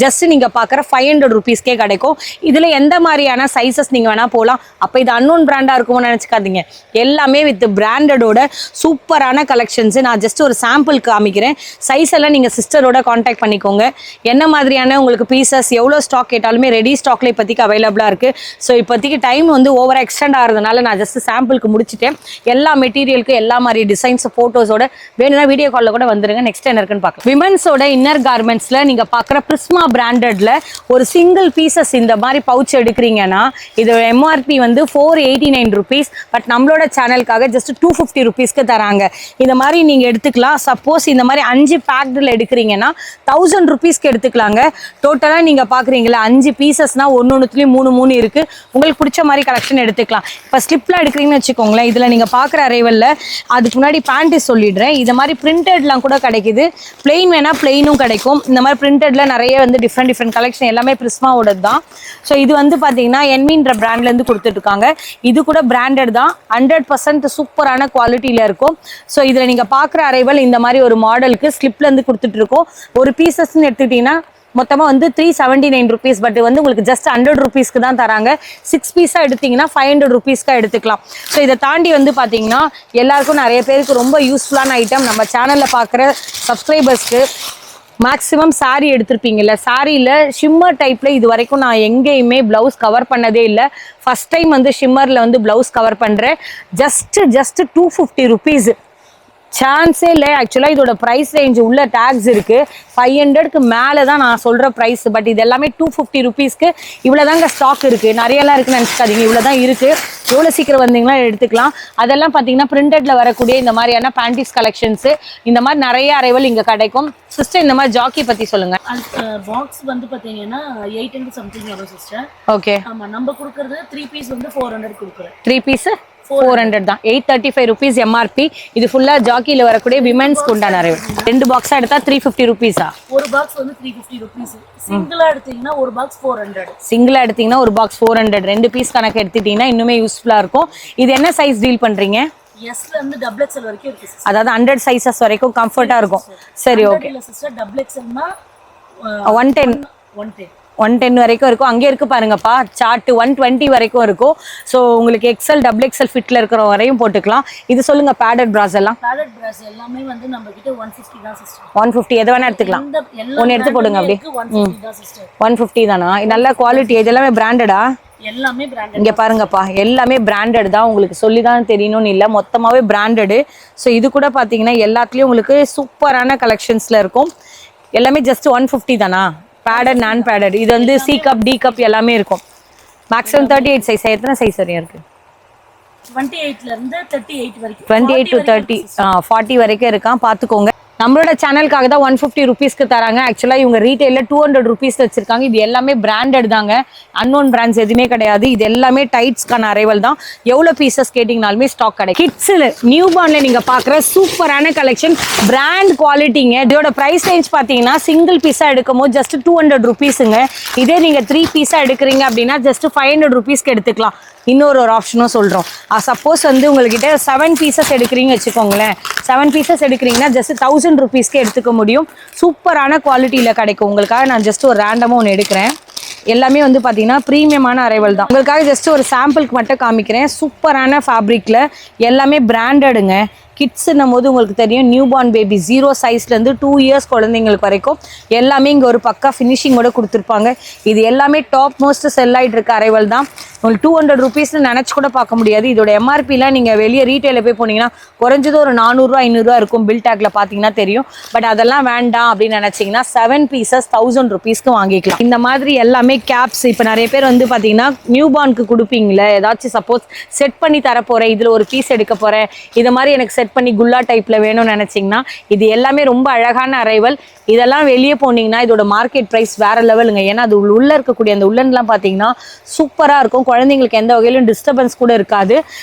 just நீங்க பாக்குற 500 rupeesக்கே கிடைக்கும். இதுல எந்த மாதிரியான சைசஸ் நீங்க வேணா போகலாம். அப்ப இது அன்னோன் பிராண்டா இருக்கும்னு நினைச்சுக்காதீங்க. எல்லாமே வித் பிராண்டடோட சூப்பரான கலெக்ஷன்ஸ். நான் ஜஸ்ட் ஒரு சாம்பிள் காமிக்கிறேன். சைஸ் எல்லாம் நீங்க சிஸ்டரோட கான்டாக்ட் பண்ணிக்கோங்க. என்ன மாதிரியான உங்களுக்கு பீசஸ் எவ்வளவு ஸ்டாக் கேட்டாலுமே ரெடி ஸ்டாக்ல இப்போதைக்கு அவைலபிளா இருக்கு. ஸோ இப்போதைக்கு டைம் வந்து ஓவரா எக்ஸ்டெண்ட் ஆகிறதுனால நான் ஜஸ்ட் சாம்பிளுக்கு முடிச்சுட்டேன். எல்லா மெட்டீரியலுக்கு எல்லா மாதிரி டிசைன்ஸ் போட்டோஸோட வேணும்னா வீடியோ காலில் கூட வந்துருங்க. நெக்ஸ்ட் என்ன இருக்குன்னு பார்க்கலாம். விமன்ஸோட இன்னர் கார்மெண்ட்ஸ்ல நீங்க பாக்குற பிரிஸ்மா பிராண்டட்ல ஒரு சிங்கிள் பீசஸ் இந்த மாதிரி பவுச் எடுக்கிறீங்கன்னா இதோட எம்ஆர்பி வந்து 489 rupees. பட் நம்மளோட சேனலுக்காக ஜஸ்ட் 250 rupeesக்கு தராங்க. இந்த மாதிரி நீங்க எடுத்துக்கலாம். சப்போஸ் இந்த மாதிரி 5 பேக்டில் எடுக்கிறீங்கன்னா 1000 rupeesக்கு எடுத்துக்கலாங்க. டோட்டலா நீங்க பாக்குறீங்களா 5 பீசஸ்னா ஒன்னொன்னுலயும் 3 இருக்கு. உங்களுக்கு பிடிச்ச மாதிரி கலெக்ஷன் எடுத்துக்கலாம். இப்ப ஸ்லிப்ல எடுக்கிறீங்கன்னு வச்சுக்கோங்களேன், இதுல நீங்க பாக்குற அரைவல்ல அதுக்கு முன்னாடி பேண்ட் சொல்லிடுறேன். இந்த மாதிரி பிரிண்டட்லாம் கூட கிடைக்குது. பிளெயின் வேணா பிளெயினும் கிடைக்கும். இந்த மாதிரி பிரிண்டட்ல நிறைய வந்து டிஃப்ரெண்ட் கலெக்ஷன் எல்லாமே பிரிஸ்மாவோட தான். ஸோ இது வந்து பாத்தீங்கன்னா என்மின்ற பிராண்ட்ல இருந்து கொடுத்துட்டு இருக்காங்க. இது கூட பிராண்டட் தான். 100% சூப்பரான குவாலிட்டியில இருக்கும். ஸோ இதுல நீங்க பாக்குற அரைவல் இந்த மாதிரி ஒரு மாடலுக்கு ஸ்லிப்ல இருந்து கொடுத்துட்டு இருக்கோம். ஒரு பீசஸ்ன்னு எடுத்துக்கிட்டீங்கன்னா மொத்தமாக வந்து 379 rupees. பட் வந்து உங்களுக்கு ஜஸ்ட் 100 rupeesக்கு தான் தராங்க. 6 பீஸாக எடுத்தீங்கன்னா 500 rupeesக்கு எடுத்துக்கலாம். ஸோ இதை தாண்டி வந்து பார்த்தீங்கன்னா எல்லாருக்கும் நிறைய பேருக்கு ரொம்ப யூஸ்ஃபுல்லான ஐட்டம். நம்ம சேனலில் பார்க்குற சப்ஸ்கிரைபர்ஸ்க்கு மேக்ஸிமம் சாரீ எடுத்திருப்பீங்கல்ல, சாரியில் ஷிம்மர் டைப்பில் இது வரைக்கும் நான் எங்கேயுமே ப்ளவுஸ் கவர் பண்ணதே இல்லை. ஃபஸ்ட் டைம் வந்து ஷிம்மரில் வந்து ப்ளவுஸ் கவர் பண்ணுறேன். Just 250 rupees. சான்ஸே இல்லை. ஆக்சுவலாக இதோட ப்ரைஸ் ரேஞ்ச் உள்ள டேக்ஸ் இருக்கு. 500க்கு மேலே தான் நான் சொல்கிற ப்ரைஸ். பட் இது எல்லாமே 250 rupeesக்கு இவ்வளோதாங்க ஸ்டாக் இருக்குது. நிறையெல்லாம் இருக்குன்னு நினச்சிக்காதீங்க, இவ்வளோ தான் இருக்குது. எவ்வளோ சீக்கிரம் வந்தீங்கன்னா எடுத்துக்கலாம். அதெல்லாம் பார்த்தீங்கன்னா பிரிண்டட்ல வரக்கூடிய இந்த மாதிரியான பேண்டிஸ் கலெக்ஷன்ஸு இந்த மாதிரி நிறைய அரைவல் இங்கே கிடைக்கும். சிஸ்டர் இந்த மாதிரி ஜாக்கி பற்றி சொல்லுங்க. பாக்ஸ் வந்து பார்த்தீங்கன்னா 800 something வரும் சிஸ்டர். ஓகே. ஆமாம், நம்ம கொடுக்குறது 3 பீஸ் வந்து 400 கொடுக்குறேன். 3 பீஸ் 400 தான். 835 rupees எம்ஆர்பி. இது ஃபுல்லா ஜாக்கில வரக்கூடிய விமென்ஸ்க்கு உண்டான அரைவல். 2 பாக்ஸா எடுத்தா 350 rupeesஆ? ஒரு பாக்ஸ் வந்து 350 rupees. சிங்கிளா எடுத்தீங்கன்னா ஒரு பாக்ஸ் 400. சிங்கிளா எடுத்தீங்கன்னா ஒரு பாக்ஸ் 400. 2 பீஸ் கணக்கு எடுத்துட்டீங்கன்னா இன்னுமே யூஸ்ஃபுல்லா இருக்கும். இது என்ன சைஸ் டீல் பண்றீங்க? எஸ்ல இருந்து டபுள் எக்ஸ்எல் வரைக்கும் இருக்கு. அதாவது 100 சைஸஸ் வரைக்கும் கம்ஃபர்ட்டா இருக்கும். சரி, ஓகே. இல்ல சிஸ்டர், டபுள் எக்ஸ்எல்னா 110 வரைக்கும் இருக்கும். அங்கே இருக்கு பாருங்கப்பா சார்ட். 120 வரைக்கும் இருக்கும். ஸோ உங்களுக்கு எக்ஸ்எல் டபுள் எக்ஸ்எல் ஃபிட்ல இருக்கிற வரையும் போட்டுக்கலாம். இது சொல்லுங்க, பேடட் பிராஸ் எல்லாம்? பேடட் பிராஸ் எல்லாமே வந்து நம்ம கிட்ட 150 தான் சிஸ்டர். 150 எது வேணா எடுத்துக்கலாம். ஒன்னு எடுத்து போடுங்க அப்படியே. 150 தான் சிஸ்டர். 150 தானா? நல்ல குவாலிட்டி. இது எல்லாமே பிராண்டடா? எல்லாமே பிராண்டட். இங்க பாருங்கப்பா, எல்லாமே பிராண்டட் தான். உங்களுக்கு சொல்லி தான் தெரியணும்னு இல்லை, மொத்தமாவே பிராண்டடு. ஸோ இது கூட பாத்தீங்கன்னா எல்லாத்துலயும் உங்களுக்கு சூப்பரான கலெக்ஷன்ஸ்ல இருக்கும். எல்லாமே ஜஸ்ட் 150 தானா? பேடட் நான் பேடட். இது வந்து சி கப் டி கப் எல்லாமே இருக்கும். Maximum 38 size. எத்தனை சைஸ் வரையும் இருக்கு? 28ல இருந்து 38 வரைக்கும். 28 to 30 40 வரைக்கும் இருக்கான். பாத்துக்கோங்க. நம்மளோட சேனலுக்காக தான் 150 rupeesக்கு தராங்க. ஆக்சுவலா இவங்க ரீட்டைல 200 rupees வச்சிருக்காங்க. இது எல்லாமே பிராண்டட் தாங்க. அன்னோன் பிராண்ட்ஸ் எதுவுமே கிடையாது. இது எல்லாமே டைட்ஸ்க்கான அரைவல் தான். எவ்வளவு பீசஸ் கேட்டீங்கனாலுமே ஸ்டாக் கிடைக்கும். கிட்ஸ்ல நியூ பார்ன்ல நீங்க பாக்குற சூப்பரான கலெக்ஷன், பிராண்ட் குவாலிட்டிங்க. இதோட பிரைஸ் ரேஞ்ச் பாத்தீங்கன்னா சிங்கிள் பீஸா எடுக்கும் போது ஜஸ்ட் 200 rupeesங்க. இதே நீங்க 3 பீஸா எடுக்கிறீங்க அப்படின்னா ஜஸ்ட் 500 rupeesக்கு எடுத்துக்கலாம். இன்னொரு ஆப்ஷனும் சொல்றோம். சப்போஸ் வந்து உங்ககிட்ட 7 பீசஸ் எடுக்கிறீங்க வச்சுக்கோங்களேன். 7 பீசஸ் எடுக்கிறீங்கன்னா ஜஸ்ட் 1000 rupeesக்கு எடுத்துக்க முடியும். சூப்பரான குவாலிட்டியில கிடைக்கும். உங்களுக்காக நான் ஜஸ்ட் ஒரு ரேண்டமா ஒன்று எடுக்கிறேன். எல்லாமே வந்து பாத்தீங்கன்னா பிரீமியமான அரைவல் தான். உங்களுக்காக ஜஸ்ட் ஒரு சாம்பிளுக்கு மட்டும் காமிக்கிறேன். சூப்பரான ஃபேப்ரிக்ல எல்லாமே பிராண்டடுங்க. கிட்ஸ்ன்னும் போது உங்களுக்கு தெரியும் நியூ பார்ன் பேபி 0 சைஸ்லேருந்து 2 இயர்ஸ் குழந்தைங்களுக்கு வரைக்கும் எல்லாமே இங்கே ஒரு பக்கா ஃபினிஷிங்கோட கொடுத்துருப்பாங்க. இது எல்லாமே டாப் மோஸ்ட் செல் ஆகிட்டு இருக்க அரைவல் தான். உங்களுக்கு 200 ருபீஸ்னு நினச்சி கூட பார்க்க முடியாது. இதோட எம்ஆர்பிலாம் நீங்கள் வெளியே ரீட்டைலில் போய் போனீங்கன்னா குறைஞ்சது ஒரு 400 500 இருக்கும். பில் டேக்ல பார்த்தீங்கன்னா தெரியும். பட் அதெல்லாம் வேண்டாம் அப்படின்னு நினச்சிங்கன்னா 7 பீசஸ் 1000 ருபீஸ்க்கு வாங்கிக்கலாம். இந்த மாதிரி எல்லாமே கேப்ஸ் இப்போ நிறைய பேர் வந்து பார்த்தீங்கன்னா நியூ பார்னுக்கு கொடுப்பீங்களே, ஏதாச்சும் சப்போஸ் செட் பண்ணி தர போகிறேன், இதில் ஒரு பீஸ் எடுக்க போகிறேன், இது மாதிரி எனக்கு செட் பண்ணி குல்லா டைப்பில் வேணும்னு நினச்சிங்கன்னா இது எல்லாமே ரொம்ப அழகான அரைவல். இதெல்லாம் வெளியே போனீங்கன்னா இதோட மார்க்கெட் ப்ரைஸ் வேறு லெவலுங்க. ஏன்னா அது உள்ளே இருக்கக்கூடிய அந்த உள்ளன்லாம் பார்த்தீங்கன்னா சூப்பராக இருக்கும். குழந்தைங்களுக்கு எந்த வகையிலும் டிஸ்டர்பன்ஸ் கூட இருக்காது.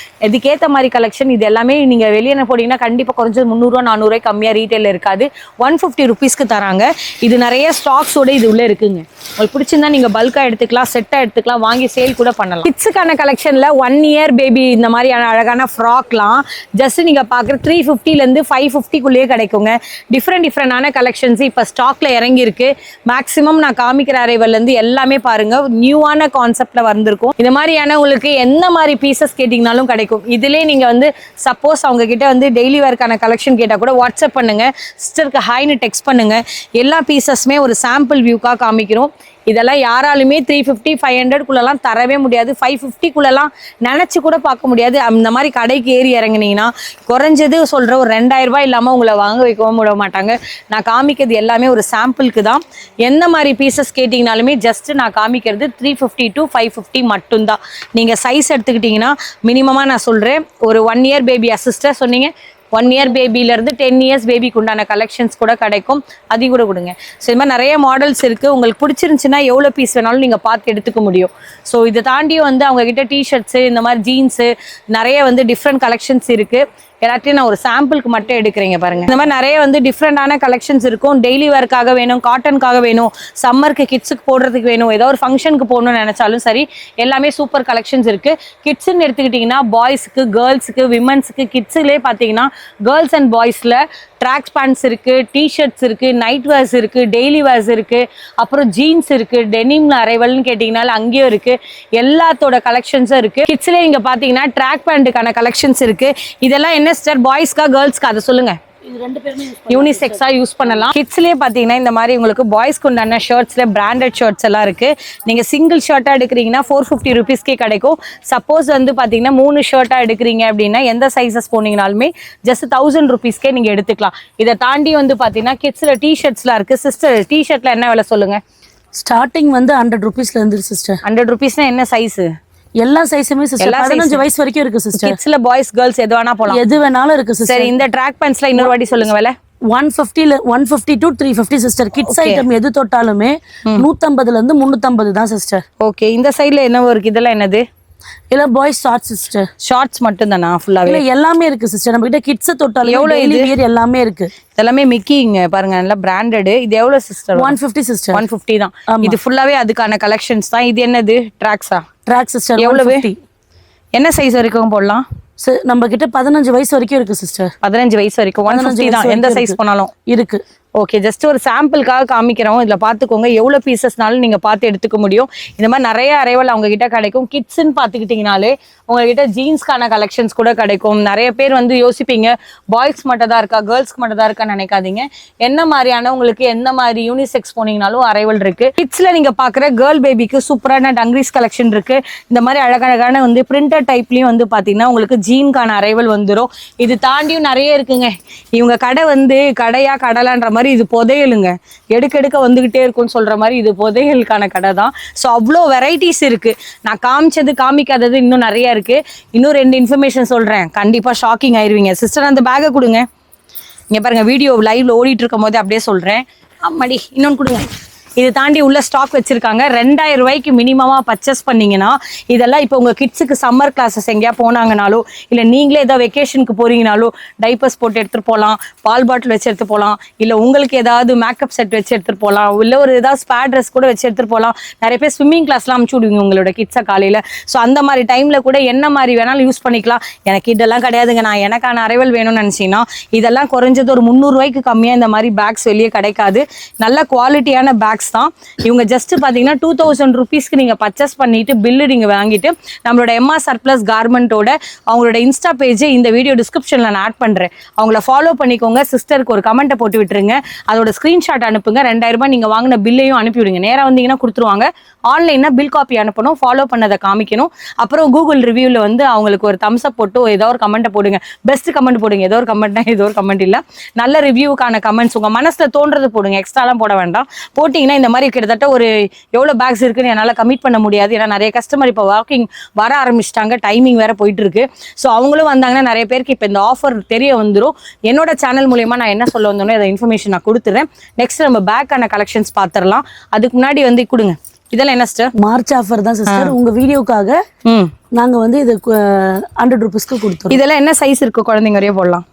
இதுக்கேற்ற மாதிரி கலெக்ஷன் இது எல்லாமே நீங்கள் வெளியே போனீங்கன்னா கண்டிப்பாக குறைஞ்சது 300 400 கம்மியாக ரீட்டைலில் இருக்காது. 150 ருபீஸ்க்கு தராங்க. இது நிறைய ஸ்டாக்ஸோட இது உள்ளே இருக்குங்க. உங்களுக்கு பிடிச்சிருந்தா நீங்கள் பல்காக எடுத்துக்கலாம், செட்டாக எடுத்துக்கலாம், வாங்கி சேல் கூட பண்ணலாம். கிட்ஸுக்கான கலெக்ஷனில் 1 இயர் பேபி இந்த மாதிரியான அழகான ஃப்ராக்லாம் ஜஸ்ட் நீங்கள் பார்க்குற 350லேருந்து 550க்குள்ளேயே கிடைக்குங்க. டிஃப்ரெண்டான கலெக்ஷன்ஸ் இப்போ ஸ்டாக்ல இறங்கியிருக்கு. மேக்ஸிமம் நான் காமிக்கிற அரைவல்லேருந்து எல்லாமே பாருங்க நியூவான கான்செப்ட்ல வந்திருக்கும். இந்த மாதிரியான உங்களுக்கு எந்த மாதிரி பீசஸ் கேட்டிங்கனாலும் கிடைக்கும். இதிலே நீங்க வந்து சப்போஸ் அவங்க கிட்ட வந்து டெய்லி வேர்க்கான கலெக்ஷன் கேட்டால் கூட வாட்ஸ்அப் பண்ணுங்க, சிஸ்டருக்கு ஹாய்னு டெக்ஸ்ட் பண்ணுங்க. எல்லா பீசஸுமே ஒரு சாம்பிள் வியூக்காக காமிக்கிறோம். இதெல்லாம் யாராலுமே 350 500க்குள்ளெல்லாம் தரவே முடியாது. 550க்குள்ளெல்லாம் நினச்சி கூட பார்க்க முடியாது. அந்த மாதிரி கடைக்கு ஏறி இறங்குனீங்கன்னா குறைஞ்சது சொல்கிற ஒரு 2000 ரூபாய் இல்லாமல் உங்களை வாங்க வைக்கவும் விட மாட்டாங்க. நான் காமிக்கிறது எல்லாமே ஒரு சாம்பிளுக்கு தான். எந்த மாதிரி பீசஸ் கேட்டிங்கனாலுமே ஜஸ்ட் நான் காமிக்கிறது 350 to 550 மட்டும்தான். நீங்கள் சைஸ் எடுத்துக்கிட்டிங்கன்னா மினிமமாக நான் சொல்கிறேன் ஒரு 1 இயர் பேபி அசிஸ்டர் சொன்னீங்க, 1 இயர் பேபிலேருந்து 10 இயர்ஸ் பேபிக்கு உண்டான கலெக்ஷன்ஸ் கூட கிடைக்கும். அது கூட கொடுங்க. ஸோ இது மாதிரி நிறைய மாடல்ஸ் இருக்குது. உங்களுக்கு பிடிச்சிருந்துச்சுன்னா எவ்வளோ பீஸ் வேணாலும் நீங்கள் பார்த்து எடுத்துக்க முடியும். ஸோ இதை தாண்டியும் வந்து அவங்கக்கிட்ட டிஷர்ட்ஸு இந்த மாதிரி ஜீன்ஸு நிறைய வந்து டிஃப்ரெண்ட் கலெக்ஷன்ஸ் இருக்குது. எல்லாத்தையும் நான் ஒரு சாம்பிளுக்கு மட்டும் எடுக்கிறீங்க பாருங்க. இந்த மாதிரி நிறைய வந்து டிஃப்ரெண்டான கலெக்ஷன்ஸ் இருக்கும். டெய்லி வேர்க்காக வேணும், காட்டனுக்காக வேணும், சம்மருக்கு கிட்ஸுக்கு போடுறதுக்கு வேணும், ஏதோ ஒரு ஃபங்க்ஷனுக்கு போகணும்னு நினைச்சாலும் சரி எல்லாமே சூப்பர் கலெக்ஷன்ஸ் இருக்கு. கிட்ஸ்ன்னு எடுத்துக்கிட்டிங்கன்னா பாய்ஸுக்கு, கேர்ள்ஸுக்கு, விமன்ஸுக்கு, கிட்ஸுலேயே பார்த்தீங்கன்னா கேர்ள்ஸ் அண்ட் பாய்ஸில் ட்ராக்ஸ் பேண்ட்ஸ் இருக்கு, டிஷர்ட்ஸ் இருக்கு, நைட் வேர்ஸ் இருக்கு, டெய்லி வேர்ஸ் இருக்கு, அப்புறம் ஜீன்ஸ் இருக்கு, டெனிம்ல அரைவல்னு கேட்டிங்கனாலும் அங்கேயும் இருக்கு. எல்லாத்தோட கலெக்ஷன்ஸும் இருக்கு. கிட்ஸ்லேயே நீங்க பார்த்தீங்கன்னா ட்ராக் பேண்ட்டுக்கான கலெக்ஷன்ஸ் இருக்கு. இதெல்லாம் என்ன சிஸ்டர், பாய்ஸ்க்கா கேர்ள்ஸ்க்கா அதை சொல்லுங்க. யூனிசெக்ஸா யூஸ் பண்ணலாம். கிட்ஸ்லயே பாத்தீங்கன்னா இந்த மாதிரி உங்களுக்கு பாய்ஸ்க்கு உண்டான ஷர்ட்ஸ்ல பிராண்டட் ஷர்ட்ஸ் எல்லாம் இருக்கு. நீங்க சிங்கிள் ஷர்ட்டா எடுக்கிறீங்கன்னா 450 ருபீஸ்க்கே கிடைக்கும். சப்போஸ் வந்து பாத்தீங்கன்னா 3 ஷர்ட்டா எடுக்கிறீங்க அப்படின்னா எந்த சைசஸ் போனீங்கனாலுமே ஜஸ்ட் 1000 ருபீஸ்க்கே நீங்க எடுத்துக்கலாம். இதை தாண்டி வந்து பாத்தீங்கன்னா கிட்ஸ்ல டிஷர்ட்ஸ்லாம் இருக்கு. சிஸ்டர் டிஷர்ட்ல என்ன விலை சொல்லுங்க? ஸ்டார்டிங் வந்து 100 ருபீஸ்ல இருந்து சிஸ்டர். 100 ருபீஸ்னா என்ன சைஸ்? எல்லா சைஸுமே சிஸ்டர் 15 வயசு வரைக்கும் இருக்கு சிஸ்டர். கிட்ஸ்ல பாய்ஸ் கேர்ள்ஸ் எது வேணா போலாம், எது வேணாலும் இருக்கு சிஸ்டர். சரி இந்த ட்ராக் பேண்ட்ஸ்ல இன்னொரு வாட்டி சொல்லுங்க விலை. 150 to 350 சிஸ்டர். கிட்ஸ் ஐட்டம் எது தொட்டாலுமே 150ல இருந்து 350 தான் சிஸ்டர். ஓகே இந்த சைடுல என்ன இருக்கு? இதெல்லாம் என்னது? இல்ல பாய்ஸ் ஷார்ட்ஸ் சிஸ்டர். ஷார்ட்ஸ் மட்டும் தானா? ஃபுல்லாவே இல்ல எல்லாமே இருக்கு சிஸ்டர். நம்ம கிட்ட கிட்ஸ் தொட்டாலும் எவ்வளவு இது வேர் எல்லாமே இருக்கு. எல்லாமே மிக்கிங்க பாருங்க, நல்ல பிராண்டட். இது எவ்வளவு சிஸ்டர்? 150 சிஸ்டர். 150 தான். இது ஃபுல்லாவே அதுக்கான கலெக்ஷன்ஸ் தான். இது என்னது? ட்ராக்ஸா? Track sister. எவ்வளவு? என்ன சைஸ் வரைக்கும் போடலாம்? நம்ம கிட்ட 15 வயசு வரைக்கும் இருக்கு சிஸ்டர். 15 வயசு வரைக்கும் 150 தான். எந்த சைஸ் போனாலும் இருக்கு. ஓகே ஜஸ்ட் ஒரு சாம்பிளுக்காக காமிக்கிறோம். இதில் பார்த்துக்கோங்க எவ்வளோ பீசஸ்னாலும் நீங்கள் பார்த்து எடுத்துக்க முடியும். இந்த மாதிரி நிறைய அரைவல் அவங்க கிட்ட கிடைக்கும். கிட்ஸ்ன்னு பார்த்துக்கிட்டிங்கனாலே உங்ககிட்ட ஜீன்ஸ்க்கான கலெக்ஷன்ஸ் கூட கிடைக்கும். நிறைய பேர் வந்து யோசிப்பீங்க பாய்ஸ் மட்டும் தான் இருக்கா, கேர்ள்ஸ்க்கு மட்டும் தான் இருக்கான்னு நினைக்காதீங்க. என்ன மாதிரியான உங்களுக்கு எந்த மாதிரி யூனிசெக்ஸ் போனீங்கனாலும் அரைவல் இருக்கு. கிட்ஸ்ல நீங்க பார்க்குற கேர்ள் பேபிக்கு சூப்பரான டங்கிரிஸ் கலெக்ஷன் இருக்கு. இந்த மாதிரி அழகழகான வந்து பிரிண்டட் டைப்லயும் வந்து பார்த்தீங்கன்னா உங்களுக்கு ஜீன்கான அரைவல் வந்துடும். இது தாண்டியும் நிறைய இருக்குங்க. இவங்க கடை வந்து கடையா கடலான்ற மாதிரி இது புதையலுங்க, எடுக்க வந்துகிட்டே இருக்கும்னு சொல்ற மாதிரி இது புதையலுக்கான கடை தான். ஸோ அவ்வளோ வெரைட்டிஸ் இருக்கு. நான் காமிக்காதது இன்னும் நிறைய இருக்கு. இன்னும் 2 இன்ஃபர்மேஷன் சொல்றேன், கண்டிப்பா ஷாக்கிங் ஆயிருவீங்க. சிஸ்டர் அந்த பேக்கை கொடுங்க. இங்க பாருங்க வீடியோ லைவ்ல ஓடிட்டு இருக்கும் போது அப்படியே சொல்றேன். அம்மாடி இன்னொன்று கொடுங்க. இது தாண்டி உள்ள ஸ்டாக் வச்சிருக்காங்க. 2000 ரூபாய்க்கு மினிமமா பர்ச்சேஸ் பண்ணீங்கன்னா இதெல்லாம் இப்போ உங்க கிட்ஸுக்கு சம்மர் கிளாஸஸ் எங்கேயா போனாங்கனாலும் இல்லை நீங்களே ஏதாவது வெக்கேஷனுக்கு போறீங்கனாலும் டைப்பர்ஸ் போட்டு எடுத்துட்டு போகலாம், பால் பாட்டில் வச்சு எடுத்து போகலாம், இல்லை உங்களுக்கு ஏதாவது மேக்கப் செட் வச்சு எடுத்துட்டு போகலாம், இல்லை ஒரு ஏதாவது ஸ்பேர் ட்ரெஸ் கூட வச்சு எடுத்துட்டு போகலாம். நிறைய பேர் ஸ்விம்மிங் கிளாஸ்லாம் அனுப்பிச்சு விடுவீங்க உங்களோட கிட்ஸை காலையில். ஸோ அந்த மாதிரி டைம்ல கூட என்ன மாதிரி வேணாலும் யூஸ் பண்ணிக்கலாம். எனக்கு இதெல்லாம் கிடையாதுங்க, நான் எனக்கான அரைவல் வேணும்னு நினச்சிங்கன்னா இதெல்லாம் குறைஞ்சது ஒரு 300 ரூபாய்க்கு கம்மியாக இந்த மாதிரி பேக்ஸ் வெளியே கிடைக்காது. நல்ல குவாலிட்டியான பேக்ஸ் தான். இவங்க ஜஸ்ட் பார்த்தீங்கன்னா 2000 ருபீஸ்க்கு நீங்கள் பர்ச்சேஸ் பண்ணிட்டு பில்லு நீங்கள் வாங்கிட்டு நம்மளோட எம்ஆர் சர்ப்ளஸ் கார்மெண்ட்டோட அவங்களோட இன்ஸ்டா பேஜ் இந்த வீடியோ டிஸ்கிரிப்ஷனில் நான் ஆட் பண்ணுறேன். அவங்கள ஃபாலோ பண்ணிக்கோங்க. சிஸ்டருக்கு ஒரு கமெண்ட்டை போட்டு விட்டுருங்க. அதோட ஸ்க்ரீன்ஷாட் அனுப்புங்க. 2000 ரூபாய் நீங்கள் வாங்கின பில்லையும் அனுப்பி விடுங்க. நேராக வந்தீங்கன்னா கொடுத்துருவாங்க. ஆன்லைன்னா பில் காப்பி அனுப்பணும், ஃபாலோ பண்ணதை காமிக்கணும். அப்புறம் கூகுள் ரிவ்யூவில் வந்து அவங்களுக்கு ஒரு தம்ஸ் அப் போட்டு ஏதோ ஒரு கமெண்ட்டை போடுங்க. பெஸ்ட் கமெண்ட் போடுங்க. ஏதோ ஒரு கமெண்ட்னா ஏதோ ஒரு கமெண்ட் இல்லை, நல்ல ரிவ்யூக்கான கமெண்ட்ஸ் உங்கள் மனசில் தோன்றது போடுங்க. எக்ஸ்ட்ராலாம் போட வேண்டாம். போட்டிங்கன்னா இந்த மாதிரி கிட்டத்தட்ட ஒரு எவ்வளோ பேக்ஸ் இருக்குன்னு என்னால் கமிட் பண்ண முடியாது. ஏன்னா நிறைய கஸ்டமர் இப்போ வாக்கிங் வர ஆரம்பிச்சிட்டாங்க. டைமிங் வேற போயிட்டு இருக்கு. ஸோ அவங்களும் வந்தாங்கன்னா நிறைய பேருக்கு இப்போ இந்த ஆஃபர் தெரிய வந்துடும். என்னோட சேனல் மூலியமா நான் என்ன சொல்ல வந்தோன்னே அதை இன்ஃபர்மேஷன் நான் கொடுத்துறேன். நெக்ஸ்ட் நம்ம பேக்கான கலெக்ஷன்ஸ் பார்த்துடலாம். அதுக்கு முன்னாடி வந்து கொடுங்க. இதெல்லாம் என்ன சிஸ்டர்? மார்ச் ஆஃபர் தான் சிஸ்டர். உங்க வீடியோக்காக நாங்க வந்து இது 100 ருபீஸ்க்கு கொடுத்தோம். இதெல்லாம் என்ன சைஸ் இருக்கு? குழந்தைங்க வரையும் போடலாம்.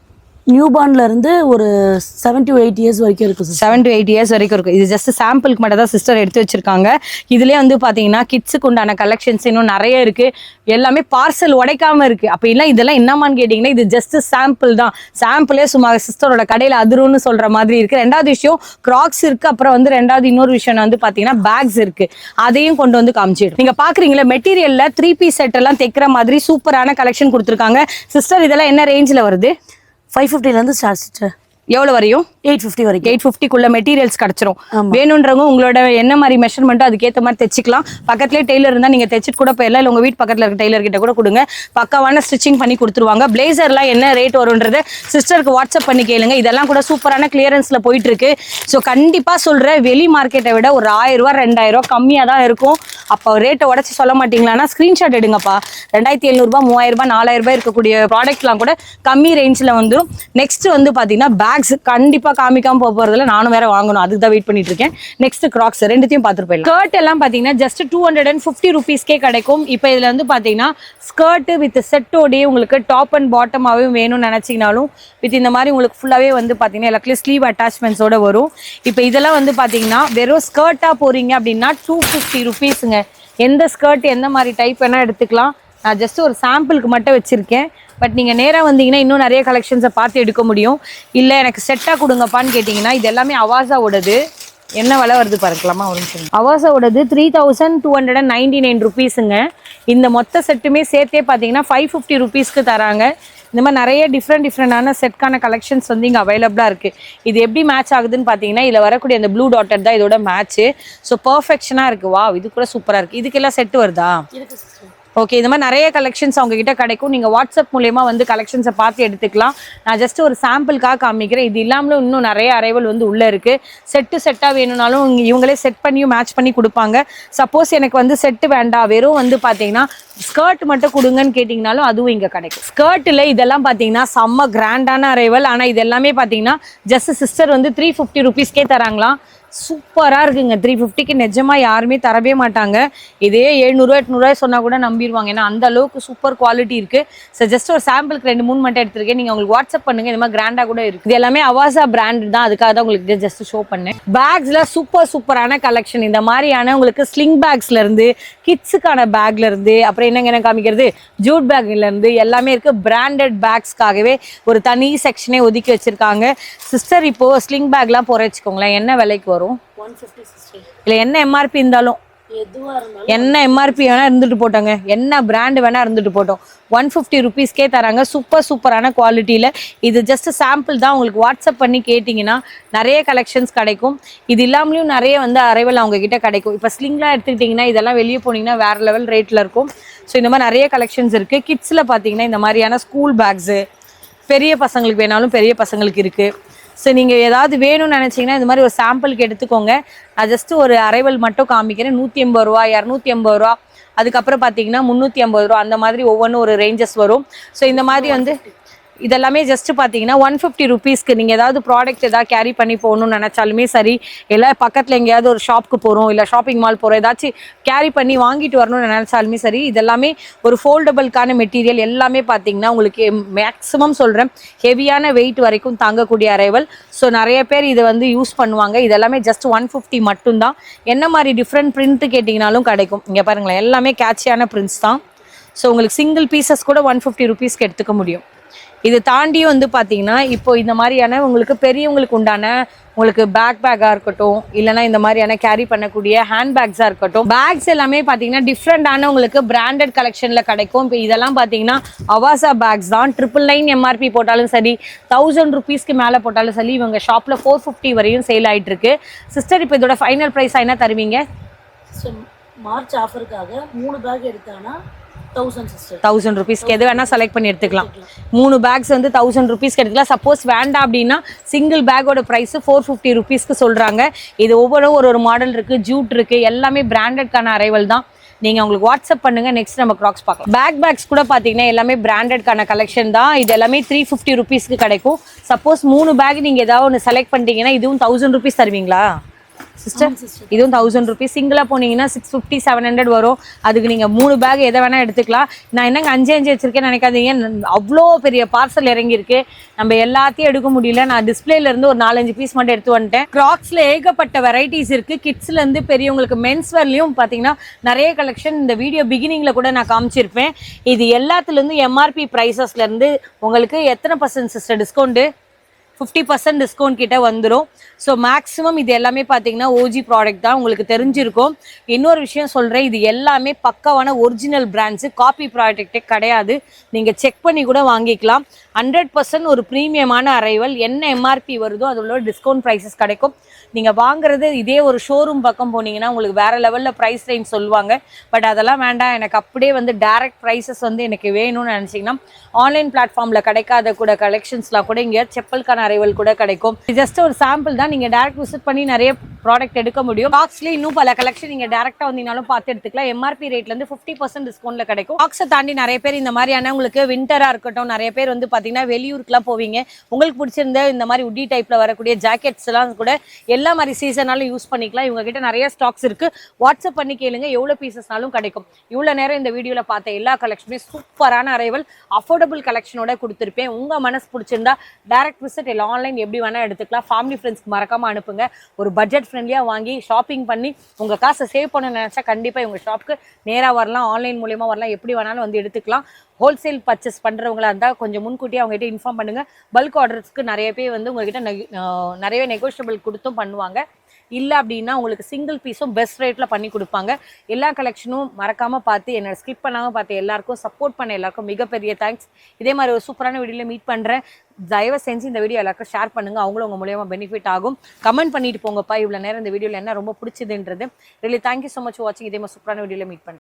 நியூ பார்ன்ல இருந்து ஒரு 7 to 8 இயர்ஸ் வரைக்கும் இருக்கு சிஸ்டர். 7 to 8 இயர்ஸ் வரைக்கும் இருக்கு. இது ஜஸ்ட் சாம்பிளுக்கு மட்டும் தான் சிஸ்டர் எடுத்து வச்சிருக்காங்க. இதுலயே வந்து பாத்தீங்கன்னா கிட்ஸுக்கு உண்டான கலெக்ஷன்ஸ் இன்னும் நிறைய இருக்கு. எல்லாமே பார்சல் உடைக்காம இருக்கு. அப்ப இல்லை இதெல்லாம் என்னமான்னு கேட்டீங்கன்னா இது ஜஸ்ட் சாம்பிள் தான். சாம்பிளே சும்மா சிஸ்டரோட கடையில அதிரும்னு சொல்ற மாதிரி இருக்கு. ரெண்டாவது விஷயம் கிராக்ஸ் இருக்கு. அப்புறம் வந்து ரெண்டாவது இன்னொரு விஷயம் வந்து பாத்தீங்கன்னா பேக்ஸ் இருக்கு. அதையும் கொண்டு வந்து காமிச்சிடும். நீங்க பாக்குறீங்களா மெட்டீரியல்ல 3 பீஸ் செட் எல்லாம் தைக்கிற மாதிரி சூப்பரான கலெக்ஷன் கொடுத்துருக்காங்க. சிஸ்டர் இதெல்லாம் என்ன ரேஞ்சில் வருது? 550 இருந்து ஸ்டார்ட் சிஸ்டர். எவ்வளவு வரையும்? 850 வரைக்கும். 850 மெட்டீரியல்ஸ் கிடைச்சிரும். வேணுன்றவங்க உங்களோட என்ன மாதிரி மெஷர்மெண்ட்டோ அதுக்கேற்ற மாதிரி தைச்சிக்கலாம். பக்கத்துலேயே டெய்லர் இருந்தால் நீங்கள் தைச்சிட்டு கூட போயிடலாம். இல்லை உங்கள் வீட்டு பக்கத்தில் இருக்க டெய்லர் கிட்ட கூட கொடுங்க. பக்காவான ஸ்டிச்சிங் பண்ணி கொடுத்துருவாங்க. பிளேசர்லாம் என்ன ரேட் வரும்ன்றது சிஸ்டருக்கு வாட்ஸ்அப் பண்ணி கேளுங்க. இதெல்லாம் கூட சூப்பரான கிளியரன்ஸில் போயிட்டு இருக்கு. ஸோ கண்டிப்பாக சொல்கிறேன், வெளி மார்க்கெட்டை விட ஒரு 1000 ரூபா 2000 ரூபா கம்மியாக தான் இருக்கும். அப்போ ரேட்டை உடச்சி சொல்ல மாட்டீங்களான்னா ஸ்க்ரீன்ஷாட் எடுங்கப்பா. 2700 ரூபா 3000 ரூபாய் 4000 ரூபாய் இருக்கக்கூடிய ப்ராடக்ட்லாம் கூட கம்மி ரேஞ்சில் வந்துடும். நெக்ஸ்ட் வந்து பார்த்தீங்கன்னா பேக்ஸ் கண்டிப்பாக காமிக்காம போறதுல நானும் வேற வாங்கணும். அதுக்கு தான் வெயிட் பண்ணிட்டு இருக்கேன். நெக்ஸ்ட் கிராக்ஸ் ரெண்டுத்தையும் பார்த்துட்டு போயிடலாம். ஸ்கர்ட் எல்லாம் பாத்தீங்கன்னா ஜஸ்ட் 250 ருபீஸ்க்கே கிடைக்கும். இப்போ இதுல வந்து பாத்தீங்கன்னா ஸ்கர்ட் வித் செட்டோடே உங்களுக்கு டாப் அண்ட் பாட்டமாவே வேணும்னு நினைச்சீங்கனாலும் வித் இந்த மாதிரி உங்களுக்கு ஃபுல்லாவே வந்து பாத்தீங்கன்னா எல்லாத்துலயும் ஸ்லீவ் அட்டாச்மெண்ட்ஸோட வரும். இப்போ இதெல்லாம் வந்து பாத்தீங்கன்னா வெறும் ஸ்கர்ட்டா போறீங்க அப்படின்னா 250 ருபீஸுங்க. எந்த ஸ்கர்ட் எந்த மாதிரி டைப் வேணா எடுத்துக்கலாம். நான் ஜஸ்ட் ஒரு சாம்பிளுக்கு மட்டும் வச்சிருக்கேன். பட் நீங்கள் நேராக வந்தீங்கன்னா இன்னும் நிறைய கலெக்ஷன்ஸை பார்த்து எடுக்க முடியும். இல்லை எனக்கு செட்டாக கொடுங்கப்பான்னு கேட்டிங்கன்னா இது எல்லாமே அவாசாவோடது. என்ன விலை வருது பார்க்கலாமா? ஒரு நிமிஷம். அவாசாவோடது 3299 ருபீஸுங்க. இந்த மொத்த செட்டுமே சேர்த்தே பார்த்தீங்கன்னா 550 ருபீஸ்க்கு தராங்க. இந்த மாதிரி நிறைய டிஃப்ரெண்டான செட்கான கலெக்ஷன்ஸ் வந்து இங்கே அவைலபிளாக இருக்குது. இது எப்படி மேட்ச் ஆகுதுன்னு பார்த்தீங்கன்னா இதில் வரக்கூடிய அந்த ப்ளூ டாட்டர் தான் இதோட மேட்ச்சு. ஸோ பர்ஃபெக்ஷனாக இருக்குது. வா, இது கூட சூப்பராக இருக்குது. இதுக்கெல்லாம் செட்டு வருதா? ஓகே, இந்த மாதிரி நிறைய கலெக்ஷன்ஸ் அவங்க கிட்ட கிடைக்கும். நீங்கள் வாட்ஸ்அப் மூலயமா வந்து கலெக்ஷன்ஸை பார்த்து எடுத்துக்கலாம். நான் ஜஸ்ட் ஒரு சாம்பிளுக்காக காமிக்கிறேன். இது இல்லாமலும் இன்னும் நிறைய அரைவல் வந்து உள்ளே இருக்குது. செட்டாக வேணும்னாலும் இவங்களே செட் பண்ணியும் மேட்ச் பண்ணி கொடுப்பாங்க. சப்போஸ் எனக்கு வந்து செட்டு வேண்டாம், வெறும் வந்து பார்த்தீங்கன்னா ஸ்கர்ட் மட்டும் கொடுங்கன்னு கேட்டிங்கனாலும் அதுவும் இங்கே கிடைக்கும். ஸ்கர்ட்டில் இதெல்லாம் பார்த்தீங்கன்னா செம்ம கிராண்டான அரைவல். ஆனால் இது எல்லாமே பார்த்தீங்கன்னா ஜஸ்ட் சிஸ்டர் வந்து 350 ருபீஸ்க்கே தராங்களாம். சூப்பராக இருக்குங்க. 350க்கு நிஜமாக யாருமே தரவே மாட்டாங்க. இதே 700 800 சொன்னால் கூட நம்பிடுவாங்க. ஏன்னா அந்த அளவுக்கு சூப்பர் குவாலிட்டி இருக்குது. ஸோ ஜஸ்ட் ஒரு சாம்பிளுக்கு 2-3 மட்டும் எடுத்துருக்கேன். நீங்கள் உங்களுக்கு வாட்ஸ்அப் பண்ணுங்கள். இந்த மாதிரி கிராண்டாக கூட இருக்குது. இது எல்லாமே அவாசா பிராண்ட் தான். அதுக்காக தான் உங்களுக்கு ஜஸ்ட் ஷோ பண்ணேன். பேக்ஸில் சூப்பரான கலெக்ஷன். இந்த மாதிரியான உங்களுக்கு ஸ்லிங் பேக்ஸ்லேருந்து கிட்ஸுக்கான பேக்லேருந்து அப்புறம் என்ன காமிக்கிறது ஜூட் பேக்லேருந்து எல்லாமே இருக்குது. பிராண்டட் பேக்ஸ்க்காகவே ஒரு தனி செக்ஷனே ஒதுக்கி வச்சுருக்காங்க. சிஸ்டர் இப்போது ஸ்லிங் பேக்லாம் போகிற வச்சுக்கோங்களேன், என்ன விலைக்கு வரும்? 150 சிஸ்டர். இல்லை என்ன எம்ஆர்பி இருந்தாலும் என்ன எம்ஆர்பி வேணா இருந்துட்டு போட்டோங்க, என்ன பிராண்ட் வேணா இருந்துட்டு போட்டோம், 150 ருபீஸ்க்கே தராங்க. சூப்பரான குவாலிட்டியில். இது ஜஸ்ட் சாம்பிள் தான். உங்களுக்கு வாட்ஸ்அப் பண்ணி கேட்டிங்கன்னா நிறைய கலெக்ஷன்ஸ் கிடைக்கும். இது இல்லாமலையும் நிறைய வந்து அரைவல் அவங்க கிட்ட கிடைக்கும். இப்போ ஸ்லிங்லாம் எடுத்துக்கிட்டிங்கன்னா இதெல்லாம் வெளியே போனீங்கன்னா வேற லெவல் ரேட்டில் இருக்கும். ஸோ இந்த மாதிரி நிறைய கலெக்ஷன்ஸ் இருக்குது. கிட்ஸில் பார்த்தீங்கன்னா இந்த மாதிரியான ஸ்கூல் பேக்ஸு பெரிய பசங்களுக்கு வேணாலும் பெரிய பசங்களுக்கு இருக்குது. ஸோ நீங்கள் ஏதாவது வேணும்னு நினச்சிங்கன்னா இந்த மாதிரி ஒரு சாம்பிளுக்கு எடுத்துக்கோங்க. நான் ஜஸ்ட்டு ஒரு அரைவல் மட்டும் காமிக்கிறேன். 180 ரூபா 280 ரூபா, அதுக்கப்புறம் பார்த்தீங்கன்னா 350 ரூபா, அந்த மாதிரி ஒவ்வொன்றும் ஒரு ரேஞ்சஸ் வரும். ஸோ இந்த மாதிரி வந்து இதெல்லாமே ஜஸ்ட் பார்த்தீங்கன்னா 150 ருபீஸ்க்கு நீங்கள் ஏதாவது ப்ராடக்ட் ஏதாவது கேரி பண்ணி போகணும்னு நினச்சாலுமே சரி, இல்லை பக்கத்தில் எங்கேயாவது ஒரு ஷாப்புக்கு போகிறோம், இல்லை ஷாப்பிங் மால் போகிறோம், ஏதாச்சும் கேரி பண்ணி வாங்கிட்டு வரணும்னு நினச்சாலுமே சரி, இதெல்லாமே ஒரு ஃபோல்டபுளுக்கான மெட்டீரியல். எல்லாமே பார்த்தீங்கன்னா உங்களுக்கு மேக்ஸிமம் சொல்கிறேன் ஹெவியான வெயிட் வரைக்கும் தாங்கக்கூடிய அரைவல். ஸோ நிறைய பேர் இதை வந்து யூஸ் பண்ணுவாங்க. இதெல்லாமே ஜஸ்ட் 150 மட்டும்தான். என்ன மாதிரி டிஃப்ரெண்ட் பிரிண்ட்டு கேட்டிங்கனாலும் கிடைக்கும். இங்கே பாருங்களேன், எல்லாமே கேட்சியான பிரிண்ட்ஸ் தான். ஸோ உங்களுக்கு சிங்கிள் பீசஸ் கூட 150 ருபீஸ்க்கு எடுத்துக்க முடியும். இது தாண்டியும் வந்து பார்த்தீங்கன்னா இப்போ இந்த மாதிரியான உங்களுக்கு பெரியவங்களுக்கு உண்டான உங்களுக்கு பேக்காக இருக்கட்டும், இல்லைனா இந்த மாதிரியான கேரி பண்ணக்கூடிய ஹேண்ட் பேக்ஸாக இருக்கட்டும், பேக்ஸ் எல்லாமே பார்த்தீங்கன்னா டிஃப்ரெண்டான உங்களுக்கு பிராண்டட் கலெக்ஷனில் கிடைக்கும். இப்போ இதெல்லாம் பார்த்தீங்கன்னா அவாசா பேக்ஸ் தான். 999 எம்ஆர்பி போட்டாலும் சரி, 1000 ருபீஸ்க்கு மேலே போட்டாலும் சரி, இவங்க ஷாப்பில் 450 வரையும் சேல் ஆகிட்டு இருக்கு. சிஸ்டர், இப்போ இதோட ஃபைனல் ப்ரைஸ் என்ன தருவீங்க? மார்ச் ஆஃபருக்காக 3 பேக் எடுத்தாங்கன்னா 1000 ருபீஸ்க்கு எது வேணா செலக்ட் பண்ணி எடுத்துக்கலாம். 3 பேக்ஸ் வந்து 1000 ருபீஸ்க்கு எடுத்துக்கலாம். சப்போஸ் வேண்டாம் அப்படின்னா சிங்கிள் பேக்கோட ப்ரைஸ் 450 ருபீஸ்க்கு சொல்றாங்க. இது ஒவ்வொரு ஒரு மாடல் இருக்கு, ஜூட் இருக்கு, எல்லாமே பிராண்டட்கான அரைவல் தான். நீங்க உங்களுக்கு வாட்ஸ்அப் பண்ணுங்க. நெக்ஸ்ட் நம்ம கிராக்ஸ் பார்க்கலாம். பேக்ஸ் கூட பாத்தீங்கன்னா எல்லாமே பிராண்டட்கான கலெக்ஷன் தான். இது எல்லாமே 350 ருபீஸ்க்கு கிடைக்கும். சப்போஸ் 3 பேக் நீங்க ஏதாவது ஒன்று செலக்ட் பண்ணிட்டீங்கன்னா இதுவும் 1000 ருபீஸ் தருவீங்களா சிஸ்டர்? இதுவும் 1000 ருபீஸ். சிங்கிளா போனீங்கன்னா 650 700 வரும். அதுக்கு நீங்க 3 பேக் எதை வேணா எடுத்துக்கலாம். நான் என்னங்க 5 வச்சிருக்கேன்னு நினைக்காதீங்க. அவ்வளோ பெரிய பார்சல் இறங்கியிருக்கு, நம்ம எல்லாத்தையும் எடுக்க முடியல. நான் டிஸ்பிளேல இருந்து ஒரு 4-5 பீஸ் மட்டும் எடுத்து வந்துட்டேன். கிராக்ஸ்ல ஏகப்பட்ட வெரைட்டிஸ் இருக்கு. கிட்ஸ்ல இருந்து பெரியவங்களுக்கு மென்ஸ் வேர்லயும் பாத்தீங்கன்னா நிறைய கலெக்ஷன் இந்த வீடியோ பிகினிங்ல கூட நான் காமிச்சிருப்பேன். இது எல்லாத்துல இருந்து எம்ஆர்பி பிரைசஸ்ல இருந்து உங்களுக்கு எத்தனை % சிஸ்டர் டிஸ்கவுண்ட்? 50% டிஸ்கவுண்ட் கிட்ட வந்துடும். ஸோ மேக்ஸிமம் இது எல்லாமே பார்த்தீங்கன்னா ஓஜி ப்ராடக்ட் தான், உங்களுக்கு தெரிஞ்சிருக்கும். இன்னொரு விஷயம் சொல்கிறேன், இது எல்லாமே பக்காவான ஒரிஜினல் பிராண்ட்ஸு, காப்பி ப்ராடக்டே கிடையாது. நீங்கள் செக் பண்ணி கூட வாங்கிக்கலாம். 100% ஒரு ப்ரீமியமான அரைவல். என்ன எம்ஆர்பி வருதோ அதோட டிஸ்கவுண்ட் ப்ரைஸஸ் கிடைக்கும். நீங்கள் வாங்குறது இதே ஒரு ஷோரூம் பக்கம் போனீங்கன்னா உங்களுக்கு வேறு லெவலில் ப்ரைஸ் ரேஞ்ச் சொல்லுவாங்க. பட் அதெல்லாம் வேண்டாம், எனக்கு அப்படியே வந்து டேரக்ட் ப்ரைஸஸ் வந்து எனக்கு வேணும்னு நினச்சிங்கன்னா ஆன்லைன் பிளாட்ஃபார்மில் கிடைக்காத கூட கலெக்ஷன்ஸ்லாம் கூட இங்கே செப்பலுக்கான அரைவல் கூட கிடைக்கும். ஜஸ்ட் ஒரு சாம்பிள் தான், நீங்கள் டேரக்ட் விசிட் பண்ணி நிறைய ப்ராடக்ட் எடுக்க முடியும். பாக்ஸ்லேயே இன்னும் பல கலெக்ஷன் நீங்கள் டேரெக்டாக வந்தீங்கனாலும் பார்த்து எடுத்துக்கலாம். எம்ஆர்பி ரேட்லேருந்து 50% டிஸ்கவுண்ட்டில் கிடைக்கும். பாக்ஸை தாண்டி நிறைய பேர் இந்த மாதிரியான உங்களுக்கு விண்டராக இருக்கட்டும், நிறைய பேர் வந்து பார்த்தீங்கன்னா வெளியூருக்குலாம் போவீங்க, உங்களுக்கு பிடிச்சிருந்த இந்த மாதிரி உட்டி டைப்பில் வரக்கூடிய ஜாக்கெட்ஸ் எல்லாம் கூட எல்லா மாதிரி சீசனாலும் யூஸ் பண்ணிக்கலாம். இவங்க கிட்ட நிறைய ஸ்டாக்ஸ் இருக்குது. வாட்ஸ்அப் பண்ணி கேளுங்க, எவ்வளோ பீசஸ்னாலும் கிடைக்கும். இவ்வளோ நேரம் இந்த வீடியோவில் பார்த்த எல்லா கலெக்ஷனுமே சூப்பரான அரைவல், அஃபோர்டபுள் கலெக்ஷனோட கொடுத்துருப்பேன். உங்கள் மனசு பிடிச்சிருந்தா டேரக்ட் விசிட் இல்லை ஆன்லைன் எப்படி வேணால் எடுத்துக்கலாம். ஃபேமிலி ஃப்ரெண்ட்ஸ்க்கு மறக்காமல் அனுப்புங்க. ஒரு பட்ஜெட் ஃப்ரெண்ட்லியாக வாங்கி ஷாப்பிங் பண்ணி உங்கள் காசை சேவ் பண்ண நினச்சா கண்டிப்பாக இவங்க ஷாப்புக்கு நேராக வரலாம், ஆன்லைன் மூலியமாக வரலாம், எப்படி வேணாலும் வந்து எடுத்துக்கலாம். ஹோல்சேல் பர்ச்சேஸ் பண்ணுறவங்களா இருந்தால் கொஞ்சம் முன்கூட்டியே அவங்ககிட்ட இன்ஃபார்ம் பண்ணுங்கள். பல்க் ஆர்டர்ஸ்க்கு நிறைய பேர் வந்து உங்கள்கிட்ட நிறைய நெகோஷியபிள் கொடுத்தும் பண்ணுவாங்க. இல்லை அப்படின்னா உங்களுக்கு சிங்கிள் பீஸும் பெஸ்ட் ரேட்டில் பண்ணி கொடுப்பாங்க. எல்லா கலெக்ஷனும் மறக்காமல் பார்த்து என்னோட ஸ்கிப் பண்ணாமல் பார்த்து எல்லாருக்கும் சப்போர்ட் பண்ண எல்லாருக்கும் மிகப்பெரிய தேங்க்ஸ். இதே மாதிரி ஒரு சூப்பரான வீடியோவில் மீட் பண்ணுறேன். தயவு செஞ்சு இந்த வீடியோ எல்லாருக்கும் ஷேர் பண்ணுங்கள், அவங்களும் உங்கள் மூலியமாக பெனிஃபிட் ஆகும். கமெண்ட் பண்ணிட்டு போங்கப்பா இவ்வளோ நேரம் இந்த வீடியோவில் என்ன ரொம்ப பிடிச்சதுன்றது. ரியலி தேங்க்யூ ஸோ மச் வாட்சிங். இதே மாதிரி சூப்பரான வீடியோவில் மீட் பண்ணுறேன்.